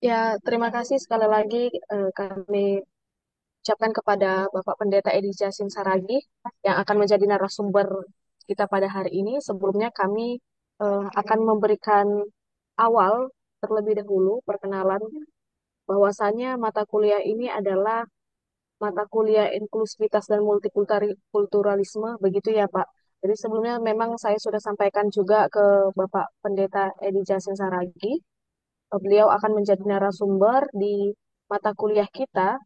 Ya, terima kasih sekali lagi kami ucapkan kepada Bapak Pendeta Edi Jasin Saragi yang akan menjadi narasumber kita pada hari ini. Sebelumnya kami akan memberikan awal terlebih dahulu perkenalan bahwasannya mata kuliah ini adalah mata kuliah inklusivitas dan multikulturalisme, begitu ya Pak. Jadi sebelumnya memang saya sudah sampaikan juga ke Bapak Pendeta Edi Jasin Saragi. Beliau akan menjadi narasumber di mata kuliah kita,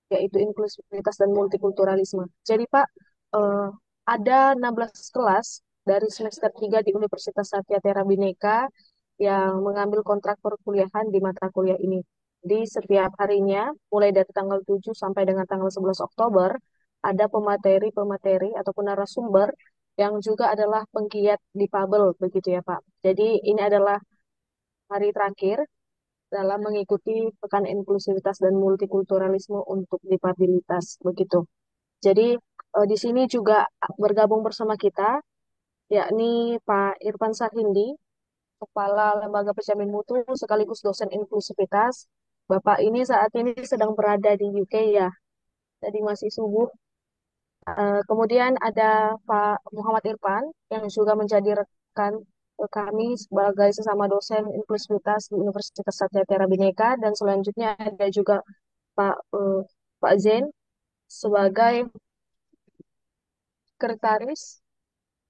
yaitu inklusivitas dan multikulturalisme. Jadi Pak, eh, ada 16 kelas dari semester 3 di Universitas Satya Tera Bhinneka yang mengambil kontrak perkuliahan di mata kuliah ini. Di setiap harinya, mulai dari tanggal 7 sampai dengan tanggal 11 Oktober, ada pemateri-pemateri ataupun narasumber yang juga adalah penggiat difabel, begitu ya Pak. Jadi ini adalah hari terakhir dalam mengikuti Pekan Inklusivitas dan Multikulturalisme untuk Difabilitas, begitu. Jadi di sini juga bergabung bersama kita, yakni Pak Irfan Sarhindi, Kepala Lembaga Penjamin Mutu sekaligus dosen inklusivitas. Bapak ini saat ini sedang berada di UK ya, jadi masih subuh. Kemudian ada Pak Muhammad Irfan yang juga menjadi rekan kami sebagai sesama dosen inklusivitas di Universitas Satya Tera Bhinneka, dan selanjutnya ada juga Pak Zain sebagai sekretaris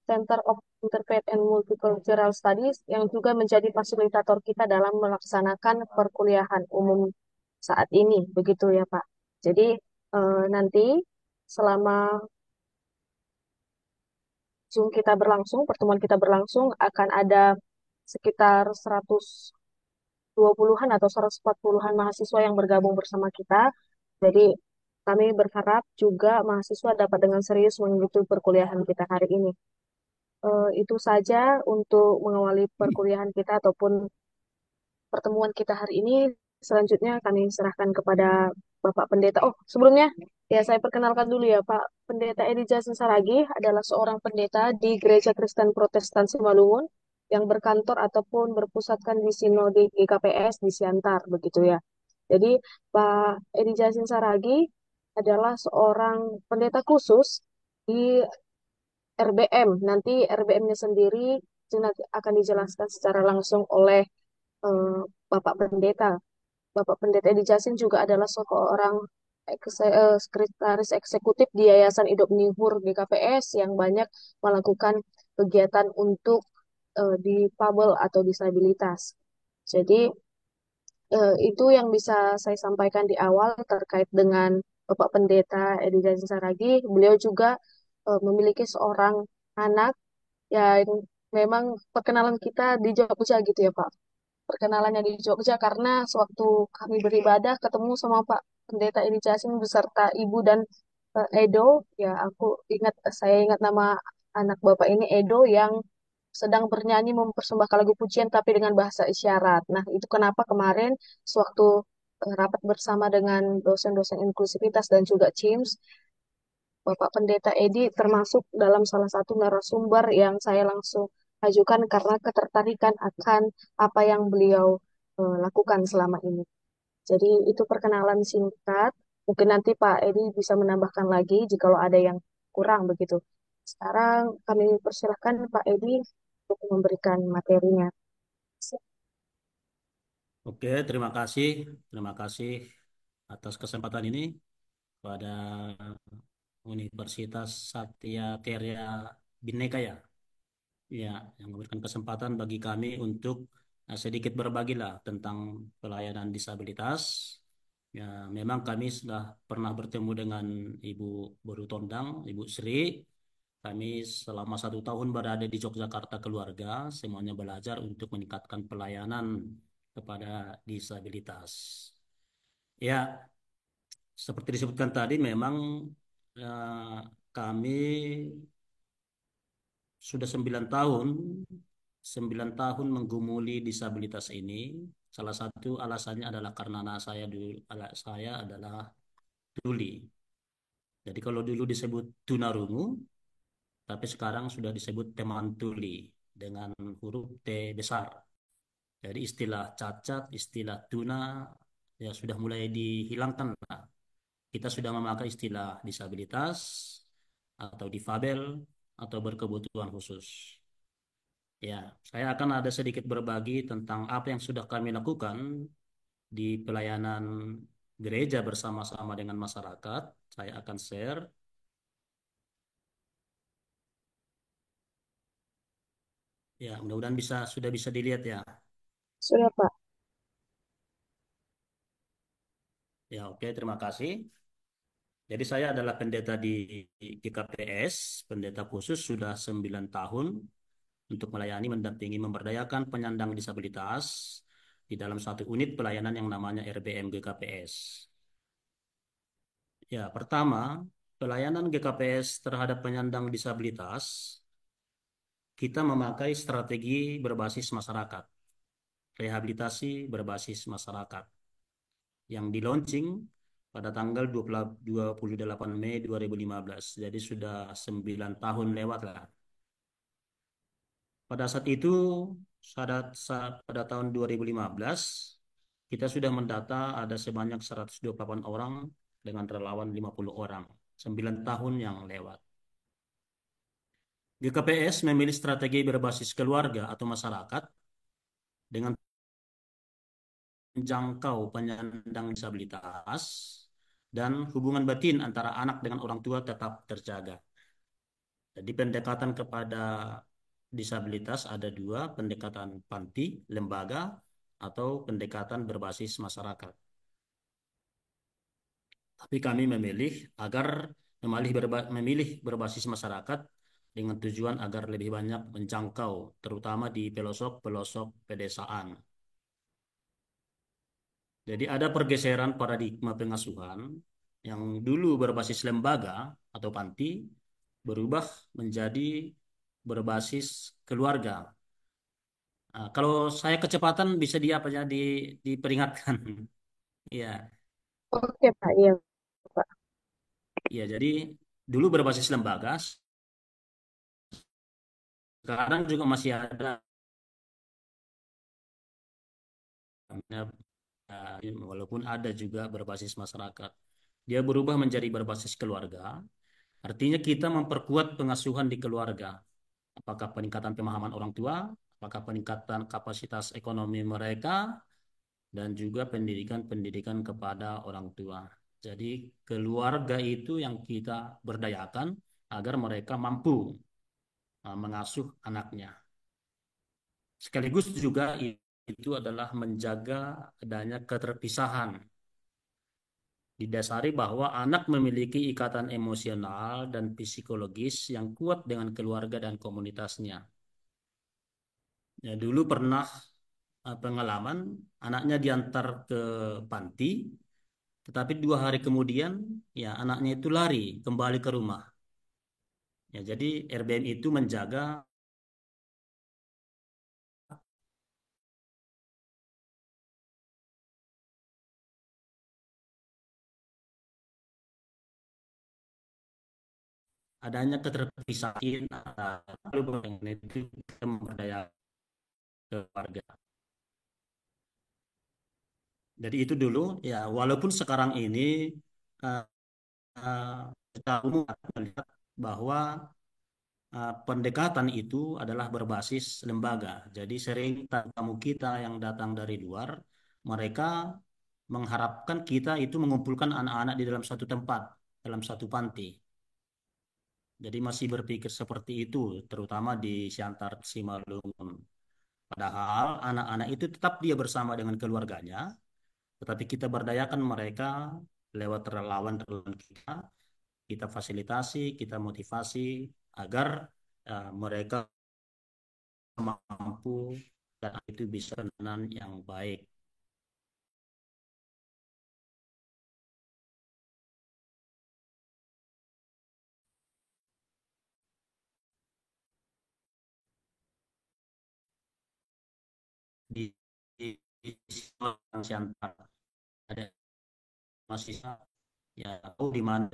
Center of Interfaith and Multicultural Studies yang juga menjadi fasilitator kita dalam melaksanakan perkuliahan umum saat ini, begitu ya Pak. Jadi nanti selama Zoom kita berlangsung, pertemuan kita berlangsung, akan ada sekitar 120-an atau 140-an mahasiswa yang bergabung bersama kita. Jadi kami berharap juga mahasiswa dapat dengan serius mengikuti perkuliahan kita hari ini. Itu saja untuk mengawali perkuliahan kita ataupun pertemuan kita hari ini. Selanjutnya kami serahkan kepada Bapak Pendeta. Oh, sebelumnya ya saya perkenalkan dulu ya Pak. Pendeta Edi Jasin Saragi adalah seorang pendeta di Gereja Kristen Protestan Simalungun yang berkantor ataupun berpusatkan di Sinode GKPS di Siantar, begitu ya. Jadi Pak Edi Jasin Saragi adalah seorang pendeta khusus di RBM. Nanti RBM-nya sendiri nanti akan dijelaskan secara langsung oleh eh, Bapak Pendeta. Bapak Pendeta Edi Jasin juga adalah seorang sekretaris eksekutif di Yayasan Hidup Nihur GKPS yang banyak melakukan kegiatan untuk difabel atau disabilitas. Jadi itu yang bisa saya sampaikan di awal terkait dengan Bapak Pendeta Edi Jasin Saragi. Beliau juga memiliki seorang anak yang memang perkenalan kita di Jogja gitu ya Pak. Perkenalannya di Jogja karena sewaktu kami beribadah ketemu sama Pak Pendeta Edi Jasin beserta Ibu dan Edo. Ya saya ingat nama anak Bapak ini Edo yang sedang bernyanyi mempersembahkan lagu pujian tapi dengan bahasa isyarat. Nah, itu kenapa kemarin sewaktu rapat bersama dengan dosen-dosen inklusivitas dan juga CIMS, Bapak Pendeta Edi termasuk dalam salah satu narasumber yang saya langsung ajukan karena ketertarikan akan apa yang beliau lakukan selama ini. Jadi itu perkenalan singkat. Mungkin nanti Pak Edi bisa menambahkan lagi jikalau ada yang kurang begitu. Sekarang kami persilahkan Pak Edi untuk memberikan materinya. Oke, terima kasih. Terima kasih atas kesempatan ini pada Universitas Satya Tera Bhinneka ya. Ya, yang memberikan kesempatan bagi kami untuk sedikit berbagi lah tentang pelayanan disabilitas. Ya, memang kami sudah pernah bertemu dengan Ibu Boru Tondang, Ibu Sri. Kami selama 1 tahun berada di Yogyakarta keluarga, semuanya belajar untuk meningkatkan pelayanan kepada disabilitas. Ya, seperti disebutkan tadi, memang kami sudah 9 tahun menggumuli disabilitas ini. Salah satu alasannya adalah karena anak saya adalah tuli. Jadi kalau dulu disebut tunarungu, tapi sekarang sudah disebut teman tuli dengan huruf T besar. Jadi istilah cacat, istilah tuna ya sudah mulai dihilangkan. Kita sudah memakai istilah disabilitas atau difabel atau berkebutuhan khusus. Ya, saya akan ada sedikit berbagi tentang apa yang sudah kami lakukan di pelayanan gereja bersama-sama dengan masyarakat. Saya akan share. Ya, mudah-mudahan sudah bisa dilihat ya. Sudah, Pak. Ya, oke, terima kasih. Jadi saya adalah pendeta di GKPS, pendeta khusus sudah 9 tahun untuk melayani, mendampingi, memberdayakan penyandang disabilitas di dalam satu unit pelayanan yang namanya RBM GKPS. Ya, pertama, pelayanan GKPS terhadap penyandang disabilitas, kita memakai strategi berbasis masyarakat, rehabilitasi berbasis masyarakat, yang di launching pada tanggal 28 Mei 2015. Jadi sudah 9 tahun lewat lah. Pada saat itu, pada tahun 2015, kita sudah mendata ada sebanyak 128 orang dengan relawan 50 orang. 9 tahun yang lewat. GKPS memilih strategi berbasis keluarga atau masyarakat dengan menjangkau penyandang disabilitas dan hubungan batin antara anak dengan orang tua tetap terjaga. Jadi pendekatan kepada disabilitas ada dua, pendekatan panti, lembaga, atau pendekatan berbasis masyarakat. Tapi kami memilih berbasis masyarakat dengan tujuan agar lebih banyak menjangkau, terutama di pelosok-pelosok pedesaan. Jadi ada pergeseran paradigma pengasuhan yang dulu berbasis lembaga atau panti berubah menjadi berbasis keluarga. Nah, kalau saya kecepatan bisa diperingatkan. Iya, Oke, Pak. Iya, Pak. iya. Jadi dulu berbasis lembaga, sekarang juga masih ada, walaupun ada juga berbasis masyarakat. Dia berubah menjadi berbasis keluarga. Artinya kita memperkuat pengasuhan di keluarga. Apakah peningkatan pemahaman orang tua, apakah peningkatan kapasitas ekonomi mereka, dan juga pendidikan-pendidikan kepada orang tua. Jadi keluarga itu yang kita berdayakan agar mereka mampu mengasuh anaknya. Sekaligus juga itu adalah menjaga adanya keterpisahan. Didasari bahwa anak memiliki ikatan emosional dan psikologis yang kuat dengan keluarga dan komunitasnya. Ya, dulu pernah pengalaman anaknya diantar ke panti, tetapi 2 hari kemudian ya anaknya itu lari kembali ke rumah. Ya, jadi RBM itu menjaga adanya keterpisahan antara itu kita memberdayakan keluarga. Jadi itu dulu ya walaupun sekarang ini eh, eh, kita umum melihat bahwa pendekatan itu adalah berbasis lembaga. Jadi sering tamu kita yang datang dari luar, mereka mengharapkan kita itu mengumpulkan anak-anak di dalam satu tempat, dalam satu panti. Jadi masih berpikir seperti itu, terutama di Siantar Simalungun. Padahal anak-anak itu tetap dia bersama dengan keluarganya, tetapi kita berdayakan mereka lewat relawan-relawan kita, kita fasilitasi, kita motivasi agar mereka mampu dan itu bisa penanganan yang baik. Di Siantar ada mahasiswa ya tahu di mana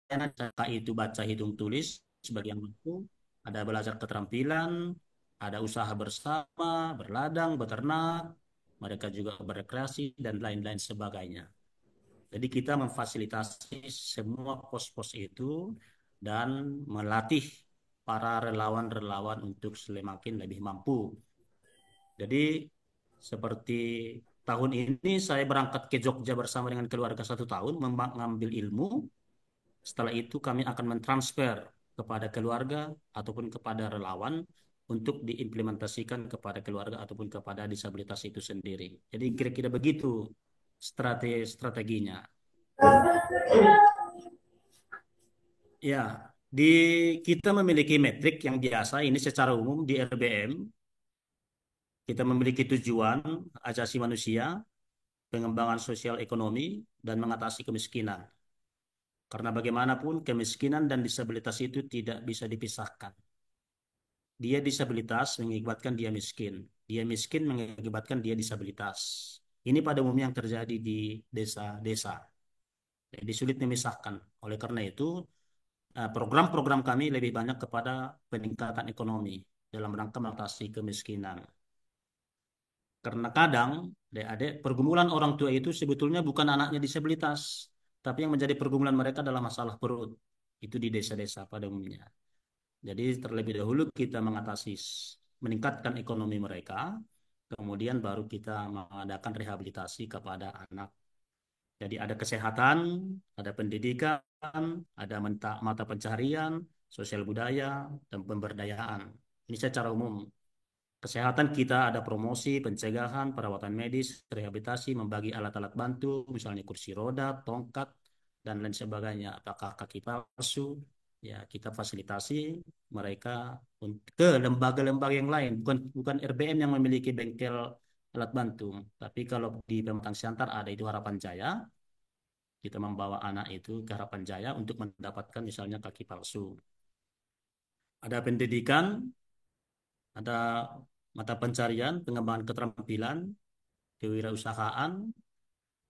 pelayanan itu baca hitung tulis sebagian waktu, ada belajar keterampilan, ada usaha bersama, berladang, beternak, mereka juga berrekreasi dan lain-lain sebagainya. Jadi kita memfasilitasi semua pos-pos itu dan melatih para relawan-relawan untuk semakin lebih mampu. Jadi seperti tahun ini saya berangkat ke Jogja bersama dengan keluarga 1 tahun mengambil ilmu. Setelah itu kami akan mentransfer kepada keluarga ataupun kepada relawan untuk diimplementasikan kepada keluarga ataupun kepada disabilitas itu sendiri. Jadi kira-kira begitu strateginya. Ya, di kita memiliki metrik yang biasa ini secara umum di RBM. Kita memiliki tujuan asasi manusia, pengembangan sosial ekonomi, dan mengatasi kemiskinan. Karena bagaimanapun kemiskinan dan disabilitas itu tidak bisa dipisahkan. Dia disabilitas mengakibatkan dia miskin. Dia miskin mengakibatkan dia disabilitas. Ini pada umumnya yang terjadi di desa-desa. Jadi sulit memisahkan. Oleh karena itu, program-program kami lebih banyak kepada peningkatan ekonomi dalam rangka mengatasi kemiskinan. Karena kadang, adik-adik, pergumulan orang tua itu sebetulnya bukan anaknya disabilitas, tapi yang menjadi pergumulan mereka adalah masalah perut. Itu di desa-desa pada umumnya. Jadi terlebih dahulu kita mengatasi, meningkatkan ekonomi mereka, kemudian baru kita mengadakan rehabilitasi kepada anak. Jadi ada kesehatan, ada pendidikan, ada mata pencaharian, sosial budaya, dan pemberdayaan. Ini secara umum. Kesehatan kita ada promosi, pencegahan, perawatan medis, rehabilitasi, membagi alat-alat bantu, misalnya kursi roda, tongkat, dan lain sebagainya. Apakah kaki palsu, ya kita fasilitasi mereka ke lembaga-lembaga yang lain. Bukan RBM yang memiliki bengkel alat bantu, tapi kalau di Pematang Siantar ada itu Harapan Jaya, kita membawa anak itu ke Harapan Jaya untuk mendapatkan misalnya kaki palsu. Ada pendidikan, ada mata pencarian, pengembangan keterampilan, kewirausahaan,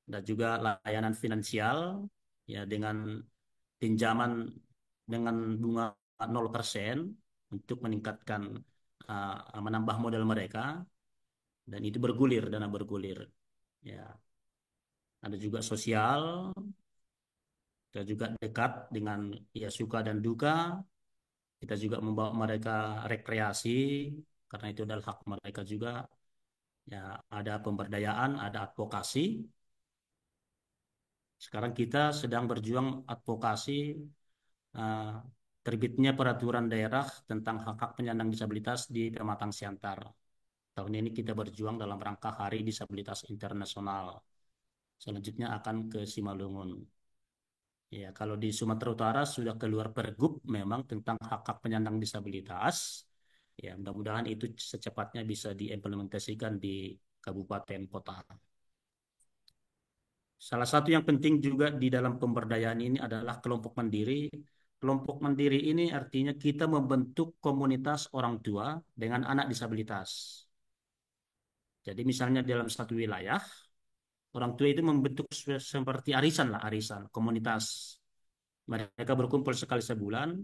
dan juga layanan finansial ya dengan pinjaman dengan bunga 0% untuk meningkatkan menambah modal mereka dan itu bergulir dana bergulir ya. Ada juga sosial, kita juga dekat dengan ya suka dan duka, kita juga membawa mereka rekreasi karena itu adalah hak mereka juga. Ya, ada pemberdayaan, ada advokasi. Sekarang kita sedang berjuang advokasi eh, terbitnya peraturan daerah tentang hak-hak penyandang disabilitas di Pematang Siantar. Tahun ini kita berjuang dalam rangka Hari Disabilitas Internasional. Selanjutnya akan ke Simalungun. Ya, kalau di Sumatera Utara sudah keluar pergub memang tentang hak-hak penyandang disabilitas. Ya, mudah-mudahan itu secepatnya bisa diimplementasikan di kabupaten kota. Salah satu yang penting juga di dalam pemberdayaan ini adalah kelompok mandiri. Kelompok mandiri ini artinya kita membentuk komunitas orang tua dengan anak disabilitas. Jadi misalnya dalam satu wilayah, orang tua itu membentuk seperti arisan lah, arisan, komunitas. Mereka berkumpul sekali sebulan,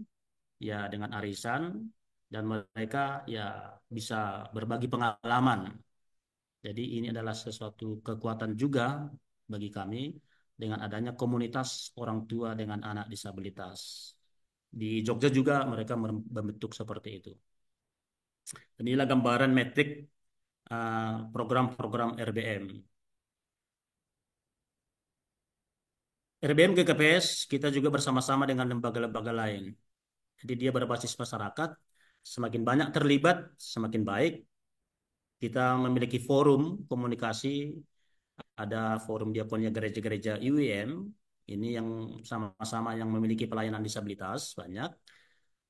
ya dengan arisan, dan mereka ya bisa berbagi pengalaman. Jadi ini adalah sesuatu kekuatan juga bagi kami dengan adanya komunitas orang tua dengan anak disabilitas. Di Jogja juga mereka membentuk seperti itu. Inilah gambaran metrik program-program RBM. RBM GKPS kita juga bersama-sama dengan lembaga-lembaga lain. Jadi dia berbasis masyarakat, semakin banyak terlibat, semakin baik. Kita memiliki forum komunikasi, ada forum diakonnya gereja-gereja IWM, ini yang sama-sama yang memiliki pelayanan disabilitas banyak.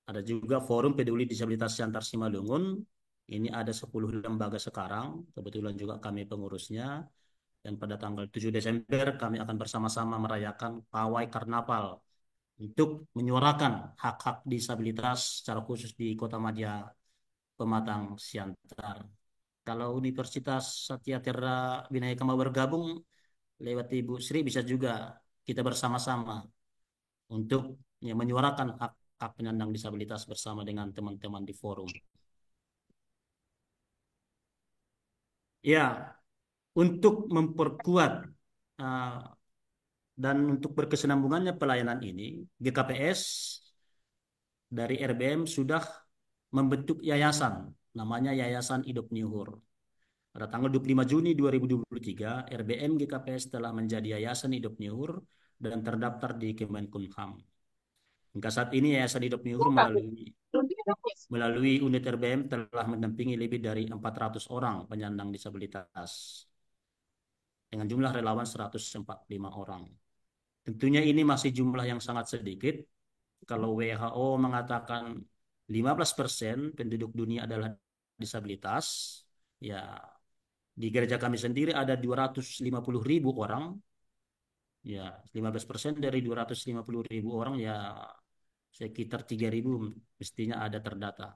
Ada juga forum peduli disabilitas Siantar Simalungun, ini ada 10 lembaga sekarang, kebetulan juga kami pengurusnya. Dan pada tanggal 7 Desember kami akan bersama-sama merayakan Pawai Karnaval untuk menyuarakan hak-hak disabilitas secara khusus di Kota Madya Pematang Siantar. Kalau Universitas Satya Terra Binayaka mau bergabung lewat Ibu Sri bisa juga kita bersama-sama untuk ya, menyuarakan hak-hak penyandang disabilitas bersama dengan teman-teman di forum. Ya, untuk memperkuat uh, dan untuk berkesinambungannya pelayanan ini, GKPS dari RBM sudah membentuk yayasan, namanya Yayasan Hidup Nyuhur. Pada tanggal 25 Juni 2023, RBM GKPS telah menjadi Yayasan Hidup Nyuhur dan terdaftar di Kemenkumham. Hingga saat ini Yayasan Hidup Nyuhur melalui unit RBM telah mendampingi lebih dari 400 orang penyandang disabilitas dengan jumlah relawan 145 orang. Tentunya ini masih jumlah yang sangat sedikit. Kalau WHO mengatakan 15% penduduk dunia adalah disabilitas, ya di gereja kami sendiri ada 250.000 orang, ya 15% dari 250.000 orang ya sekitar 3.000 mestinya ada terdata.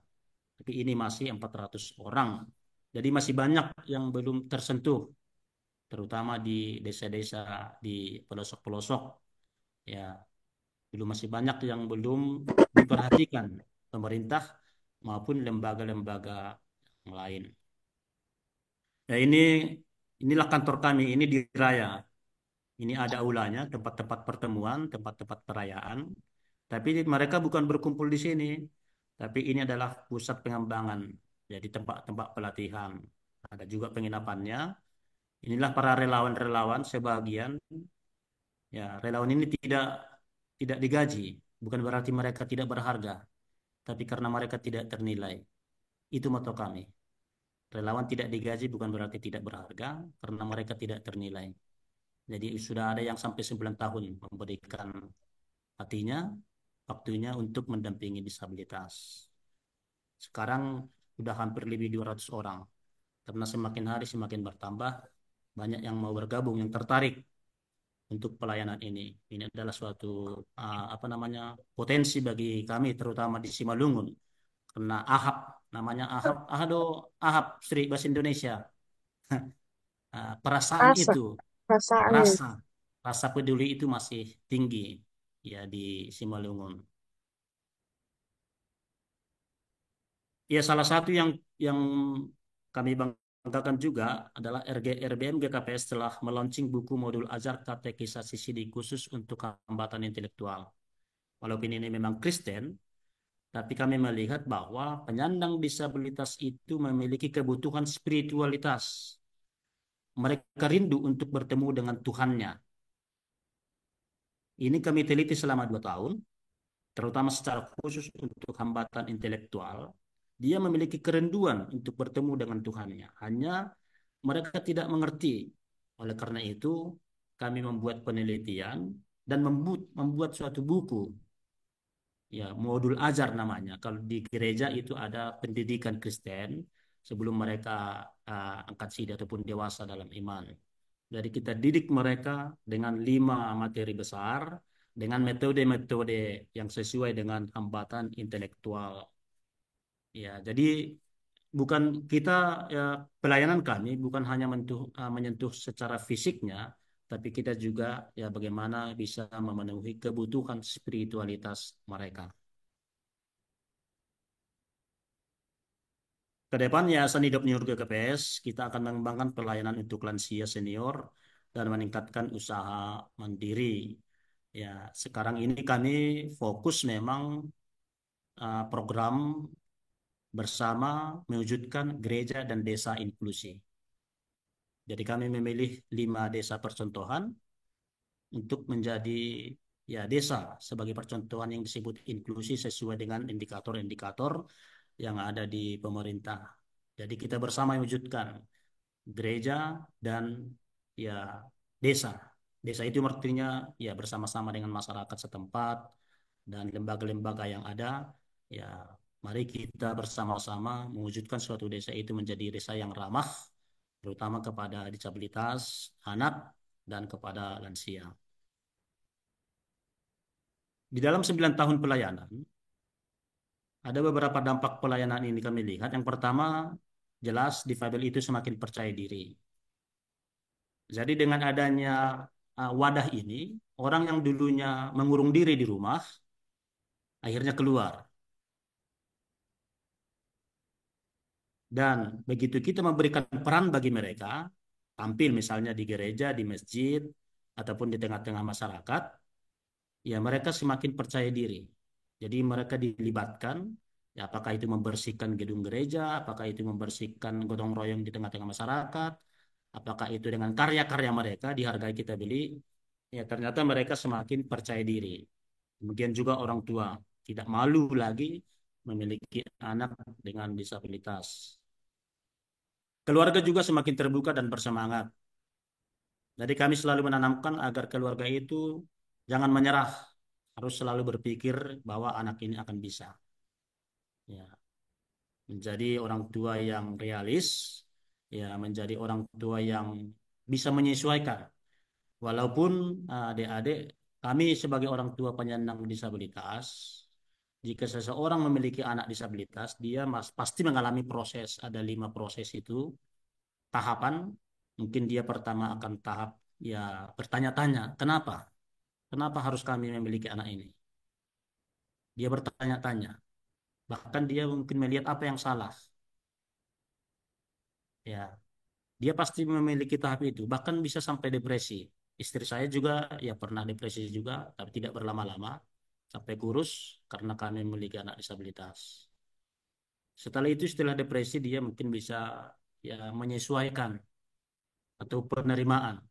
Tapi ini masih 400 orang. Jadi masih banyak yang belum tersentuh, terutama di desa-desa, di pelosok-pelosok. Ya, belum masih banyak yang belum diperhatikan pemerintah maupun lembaga-lembaga yang lain. Ya inilah kantor kami, ini di Raya. Ini ada aulanya, tempat-tempat pertemuan, tempat-tempat perayaan. Tapi mereka bukan berkumpul di sini, tapi ini adalah pusat pengembangan, jadi tempat-tempat pelatihan. Ada juga penginapannya. Inilah para relawan-relawan sebagian. Ya, relawan ini tidak digaji, bukan berarti mereka tidak berharga, tapi karena mereka tidak ternilai. Itu moto kami. Relawan tidak digaji bukan berarti tidak berharga, karena mereka tidak ternilai. Jadi sudah ada yang sampai 9 tahun memberikan hatinya, waktunya untuk mendampingi disabilitas. Sekarang sudah hampir lebih 200 orang. Karena semakin hari semakin bertambah, banyak yang mau bergabung, yang tertarik untuk pelayanan ini. Ini adalah suatu apa namanya potensi bagi kami, terutama di Simalungun. Karena Ahab, namanya Ahab, Ahab Sri Bahasa Indonesia. Perasaan Rasa, itu, perasaannya. rasa, rasa peduli itu masih tinggi ya di Simalungun. Ya, salah satu yang kami banggakan juga adalah RBM GKPS telah meluncing buku modul ajar katekisasi Sidi khusus untuk hambatan intelektual. Walaupun ini memang Kristen, tapi kami melihat bahwa penyandang disabilitas itu memiliki kebutuhan spiritualitas. Mereka rindu untuk bertemu dengan Tuhannya. Ini kami teliti selama 2 tahun, terutama secara khusus untuk hambatan intelektual. Dia memiliki kerinduan untuk bertemu dengan Tuhannya. Hanya mereka tidak mengerti. Oleh karena itu, kami membuat penelitian dan membuat suatu buku, ya modul ajar namanya. Kalau di gereja itu ada pendidikan Kristen sebelum mereka angkat sida ataupun dewasa dalam iman. Jadi kita didik mereka dengan 5 materi besar dengan metode-metode yang sesuai dengan hambatan intelektual. Ya, jadi bukan kita ya pelayanan kami bukan hanya menyentuh secara fisiknya, tapi kita juga ya bagaimana bisa memenuhi kebutuhan spiritualitas mereka. Kedepan Yayasan Hidup Nyur GKPS, kita akan mengembangkan pelayanan untuk lansia senior dan meningkatkan usaha mandiri. Ya, sekarang ini kami fokus memang program bersama mewujudkan gereja dan desa inklusi. Jadi kami memilih 5 desa percontohan untuk menjadi ya desa sebagai percontohan yang disebut inklusi sesuai dengan indikator-indikator yang ada di pemerintah. Jadi kita bersama mewujudkan gereja dan ya desa. Desa itu artinya ya bersama-sama dengan masyarakat setempat dan lembaga-lembaga yang ada. Ya, mari kita bersama-sama mewujudkan suatu desa itu menjadi desa yang ramah, terutama kepada disabilitas, anak, dan kepada lansia. Di dalam 9 tahun pelayanan, ada beberapa dampak pelayanan ini kami lihat. Yang pertama, jelas difabel itu semakin percaya diri. Jadi dengan adanya wadah ini, orang yang dulunya mengurung diri di rumah, akhirnya keluar. Dan begitu kita memberikan peran bagi mereka, tampil misalnya di gereja, di masjid, ataupun di tengah-tengah masyarakat, ya mereka semakin percaya diri. Jadi mereka dilibatkan, ya apakah itu membersihkan gedung gereja, apakah itu membersihkan gotong royong di tengah-tengah masyarakat, apakah itu dengan karya-karya mereka dihargai kita beli, ya ternyata mereka semakin percaya diri. Kemudian juga orang tua tidak malu lagi memiliki anak dengan disabilitas. Keluarga juga semakin terbuka dan bersemangat. Jadi kami selalu menanamkan agar keluarga itu jangan menyerah, harus selalu berpikir bahwa anak ini akan bisa. Ya, menjadi orang tua yang realis, ya menjadi orang tua yang bisa menyesuaikan. Walaupun adik-adik kami sebagai orang tua penyandang disabilitas, jika seseorang memiliki anak disabilitas, dia pasti mengalami proses. Ada 5 proses itu, tahapan. Mungkin dia pertama akan tahap ya bertanya-tanya, kenapa? Kenapa harus kami memiliki anak ini? Dia bertanya-tanya. Bahkan dia mungkin melihat apa yang salah. Ya, dia pasti memiliki tahap itu. Bahkan bisa sampai depresi. Istri saya juga ya pernah depresi juga, tapi tidak berlama-lama. Sampai kurus karena kami memiliki anak disabilitas. Setelah itu, setelah depresi, dia mungkin bisa ya menyesuaikan atau penerimaan.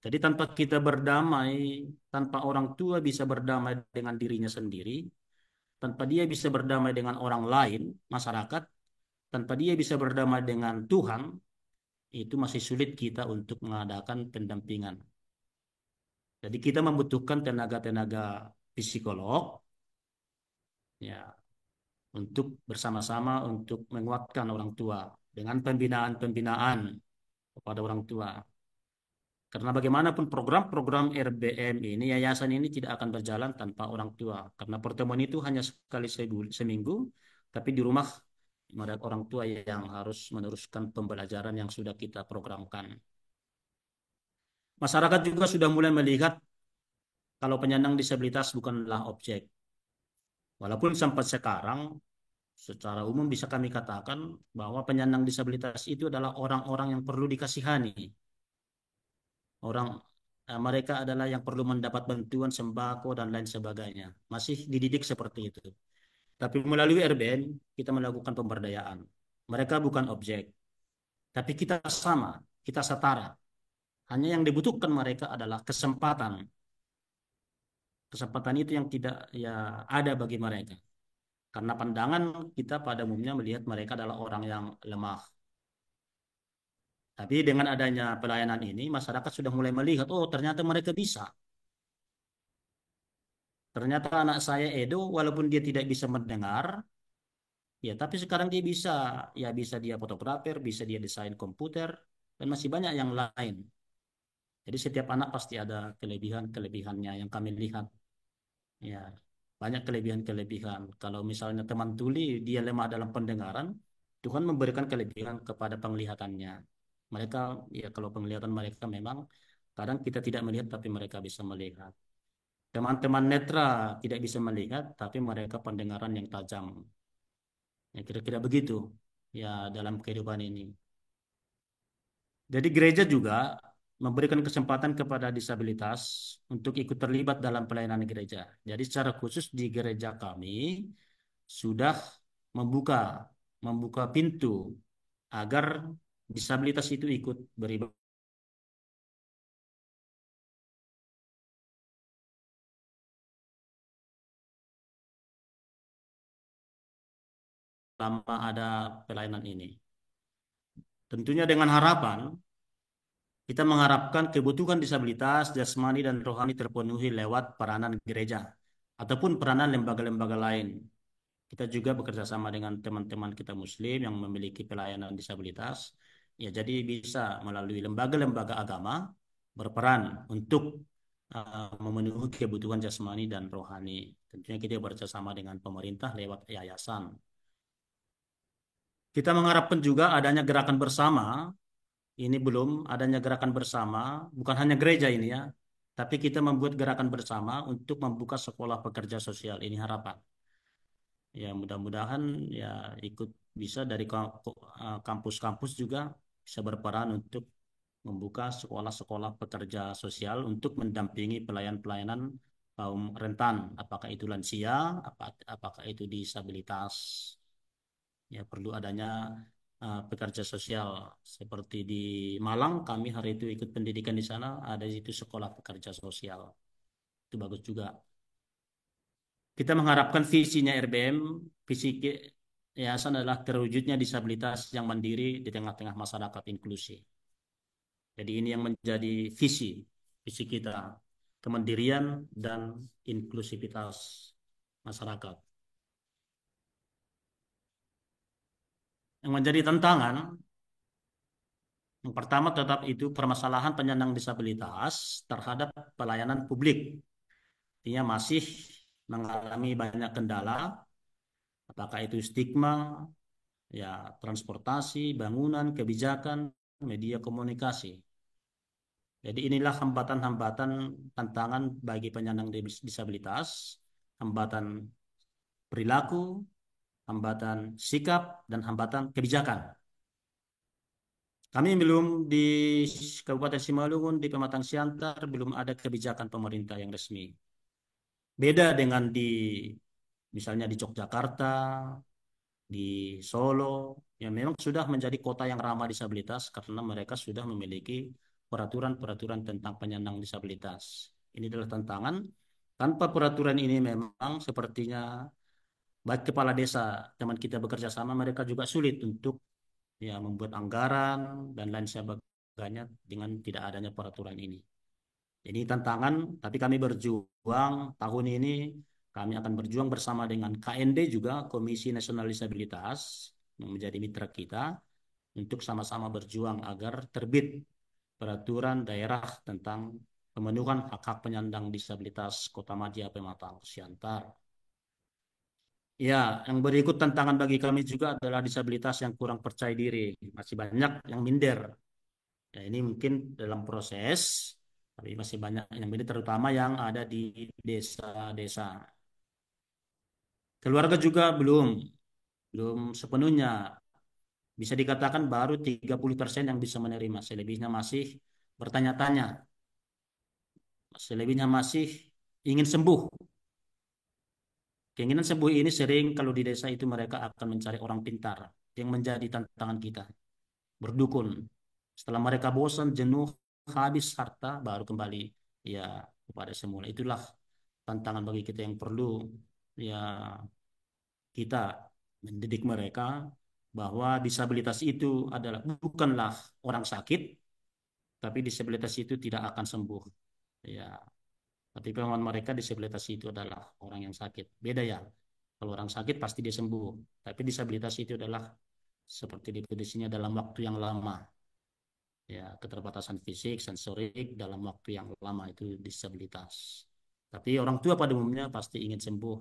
Jadi tanpa kita berdamai, tanpa orang tua bisa berdamai dengan dirinya sendiri, tanpa dia bisa berdamai dengan orang lain, masyarakat, tanpa dia bisa berdamai dengan Tuhan, itu masih sulit kita untuk mengadakan pendampingan. Jadi kita membutuhkan tenaga-tenaga psikolog ya untuk bersama-sama untuk menguatkan orang tua dengan pembinaan-pembinaan kepada orang tua. Karena bagaimanapun program-program RBM ini, yayasan ini tidak akan berjalan tanpa orang tua. Karena pertemuan itu hanya sekali seminggu, tapi di rumah mereka orang tua yang harus meneruskan pembelajaran yang sudah kita programkan. Masyarakat juga sudah mulai melihat kalau penyandang disabilitas bukanlah objek. Walaupun sampai sekarang, secara umum bisa kami katakan bahwa penyandang disabilitas itu adalah orang-orang yang perlu dikasihani. Orang mereka adalah yang perlu mendapat bantuan sembako dan lain sebagainya. Masih dididik seperti itu. Tapi melalui RBN kita melakukan pemberdayaan. Mereka bukan objek, tapi kita sama, kita setara. Hanya yang dibutuhkan mereka adalah kesempatan. Kesempatan itu yang tidak ya ada bagi mereka. Karena pandangan kita pada umumnya melihat mereka adalah orang yang lemah. Tapi dengan adanya pelayanan ini, masyarakat sudah mulai melihat, oh ternyata mereka bisa. Ternyata anak saya Edo, walaupun dia tidak bisa mendengar, ya tapi sekarang dia bisa, ya bisa dia fotografer, bisa dia desain komputer, dan masih banyak yang lain. Jadi setiap anak pasti ada kelebihan-kelebihannya yang kami lihat. Ya, banyak kelebihan-kelebihan. Kalau misalnya teman tuli dia lemah dalam pendengaran, Tuhan memberikan kelebihan kepada penglihatannya. Mereka, ya kalau penglihatan mereka memang kadang kita tidak melihat tapi mereka bisa melihat. Teman-teman netra tidak bisa melihat tapi mereka pendengaran yang tajam. Ya kira-kira begitu ya dalam kehidupan ini. Jadi gereja juga memberikan kesempatan kepada disabilitas untuk ikut terlibat dalam pelayanan gereja. Jadi secara khusus di gereja kami sudah membuka membuka pintu agar disabilitas itu ikut beribadah selama ada pelayanan ini. Tentunya dengan harapan kita mengharapkan kebutuhan disabilitas jasmani dan rohani terpenuhi lewat peranan gereja ataupun peranan lembaga-lembaga lain. Kita juga bekerja sama dengan teman-teman kita Muslim yang memiliki pelayanan disabilitas. Ya, jadi bisa melalui lembaga-lembaga agama berperan untuk memenuhi kebutuhan jasmani dan rohani. Tentunya kita bekerja sama dengan pemerintah lewat yayasan. Kita mengharapkan juga adanya gerakan bersama. Ini belum adanya gerakan bersama, bukan hanya gereja ini ya, tapi kita membuat gerakan bersama untuk membuka sekolah pekerja sosial. Ini harapan. Ya, mudah-mudahan ya ikut bisa dari kampus-kampus juga bisa berperan untuk membuka sekolah-sekolah pekerja sosial untuk mendampingi pelayanan-pelayanan kaum rentan, apakah itu lansia, apakah itu disabilitas. Ya, perlu adanya pekerja sosial seperti di Malang, kami hari itu ikut pendidikan di sana, ada di situ sekolah pekerja sosial. Itu bagus juga. Kita mengharapkan visinya RBM, visi yayasan adalah terwujudnya disabilitas yang mandiri di tengah-tengah masyarakat inklusi. Jadi ini yang menjadi visi kita, kemandirian dan inklusivitas masyarakat. Yang menjadi tantangan, yang pertama tetap itu permasalahan penyandang disabilitas terhadap pelayanan publik. Artinya masih mengalami banyak kendala, apakah itu stigma, ya transportasi, bangunan, kebijakan, media komunikasi. Jadi inilah hambatan-hambatan tantangan bagi penyandang disabilitas, hambatan perilaku, hambatan sikap, dan hambatan kebijakan. Kami belum di Kabupaten Simalungun, di Pematang Siantar, belum ada kebijakan pemerintah yang resmi. Beda dengan di misalnya di Yogyakarta, di Solo, yang memang sudah menjadi kota yang ramah disabilitas karena mereka sudah memiliki peraturan-peraturan tentang penyandang disabilitas. Ini adalah tantangan. Tanpa peraturan ini memang sepertinya baik kepala desa teman kita bekerja sama, mereka juga sulit untuk ya membuat anggaran dan lain sebagainya dengan tidak adanya peraturan ini. Jadi tantangan, tapi kami berjuang tahun ini, kami akan berjuang bersama dengan KND juga, Komisi Nasional Disabilitas, yang menjadi mitra kita, untuk sama-sama berjuang agar terbit peraturan daerah tentang pemenuhan hak-hak penyandang disabilitas Kota Madia Pematang Siantar. Ya, yang berikut tantangan bagi kami juga adalah disabilitas yang kurang percaya diri. Masih banyak yang minder. Ya, ini mungkin dalam proses, tapi masih banyak yang minder, terutama yang ada di desa-desa. Keluarga juga belum sepenuhnya. Bisa dikatakan baru 30% yang bisa menerima. Selebihnya masih bertanya-tanya. Selebihnya masih ingin sembuh. Keinginan sembuh ini sering kalau di desa itu mereka akan mencari orang pintar yang menjadi tantangan kita. Berdukun. Setelah mereka bosan, jenuh, habis harta, baru kembali ya kepada semula. Itulah tantangan bagi kita yang perlu ya kita mendidik mereka bahwa disabilitas itu adalah bukanlah orang sakit, tapi disabilitas itu tidak akan sembuh. Ya, tapi pemahaman mereka disabilitas itu adalah orang yang sakit. Beda ya. Kalau orang sakit pasti dia sembuh, tapi disabilitas itu adalah seperti definisinya dalam waktu yang lama. Ya, keterbatasan fisik, sensorik dalam waktu yang lama itu disabilitas. Tapi orang tua pada umumnya pasti ingin sembuh.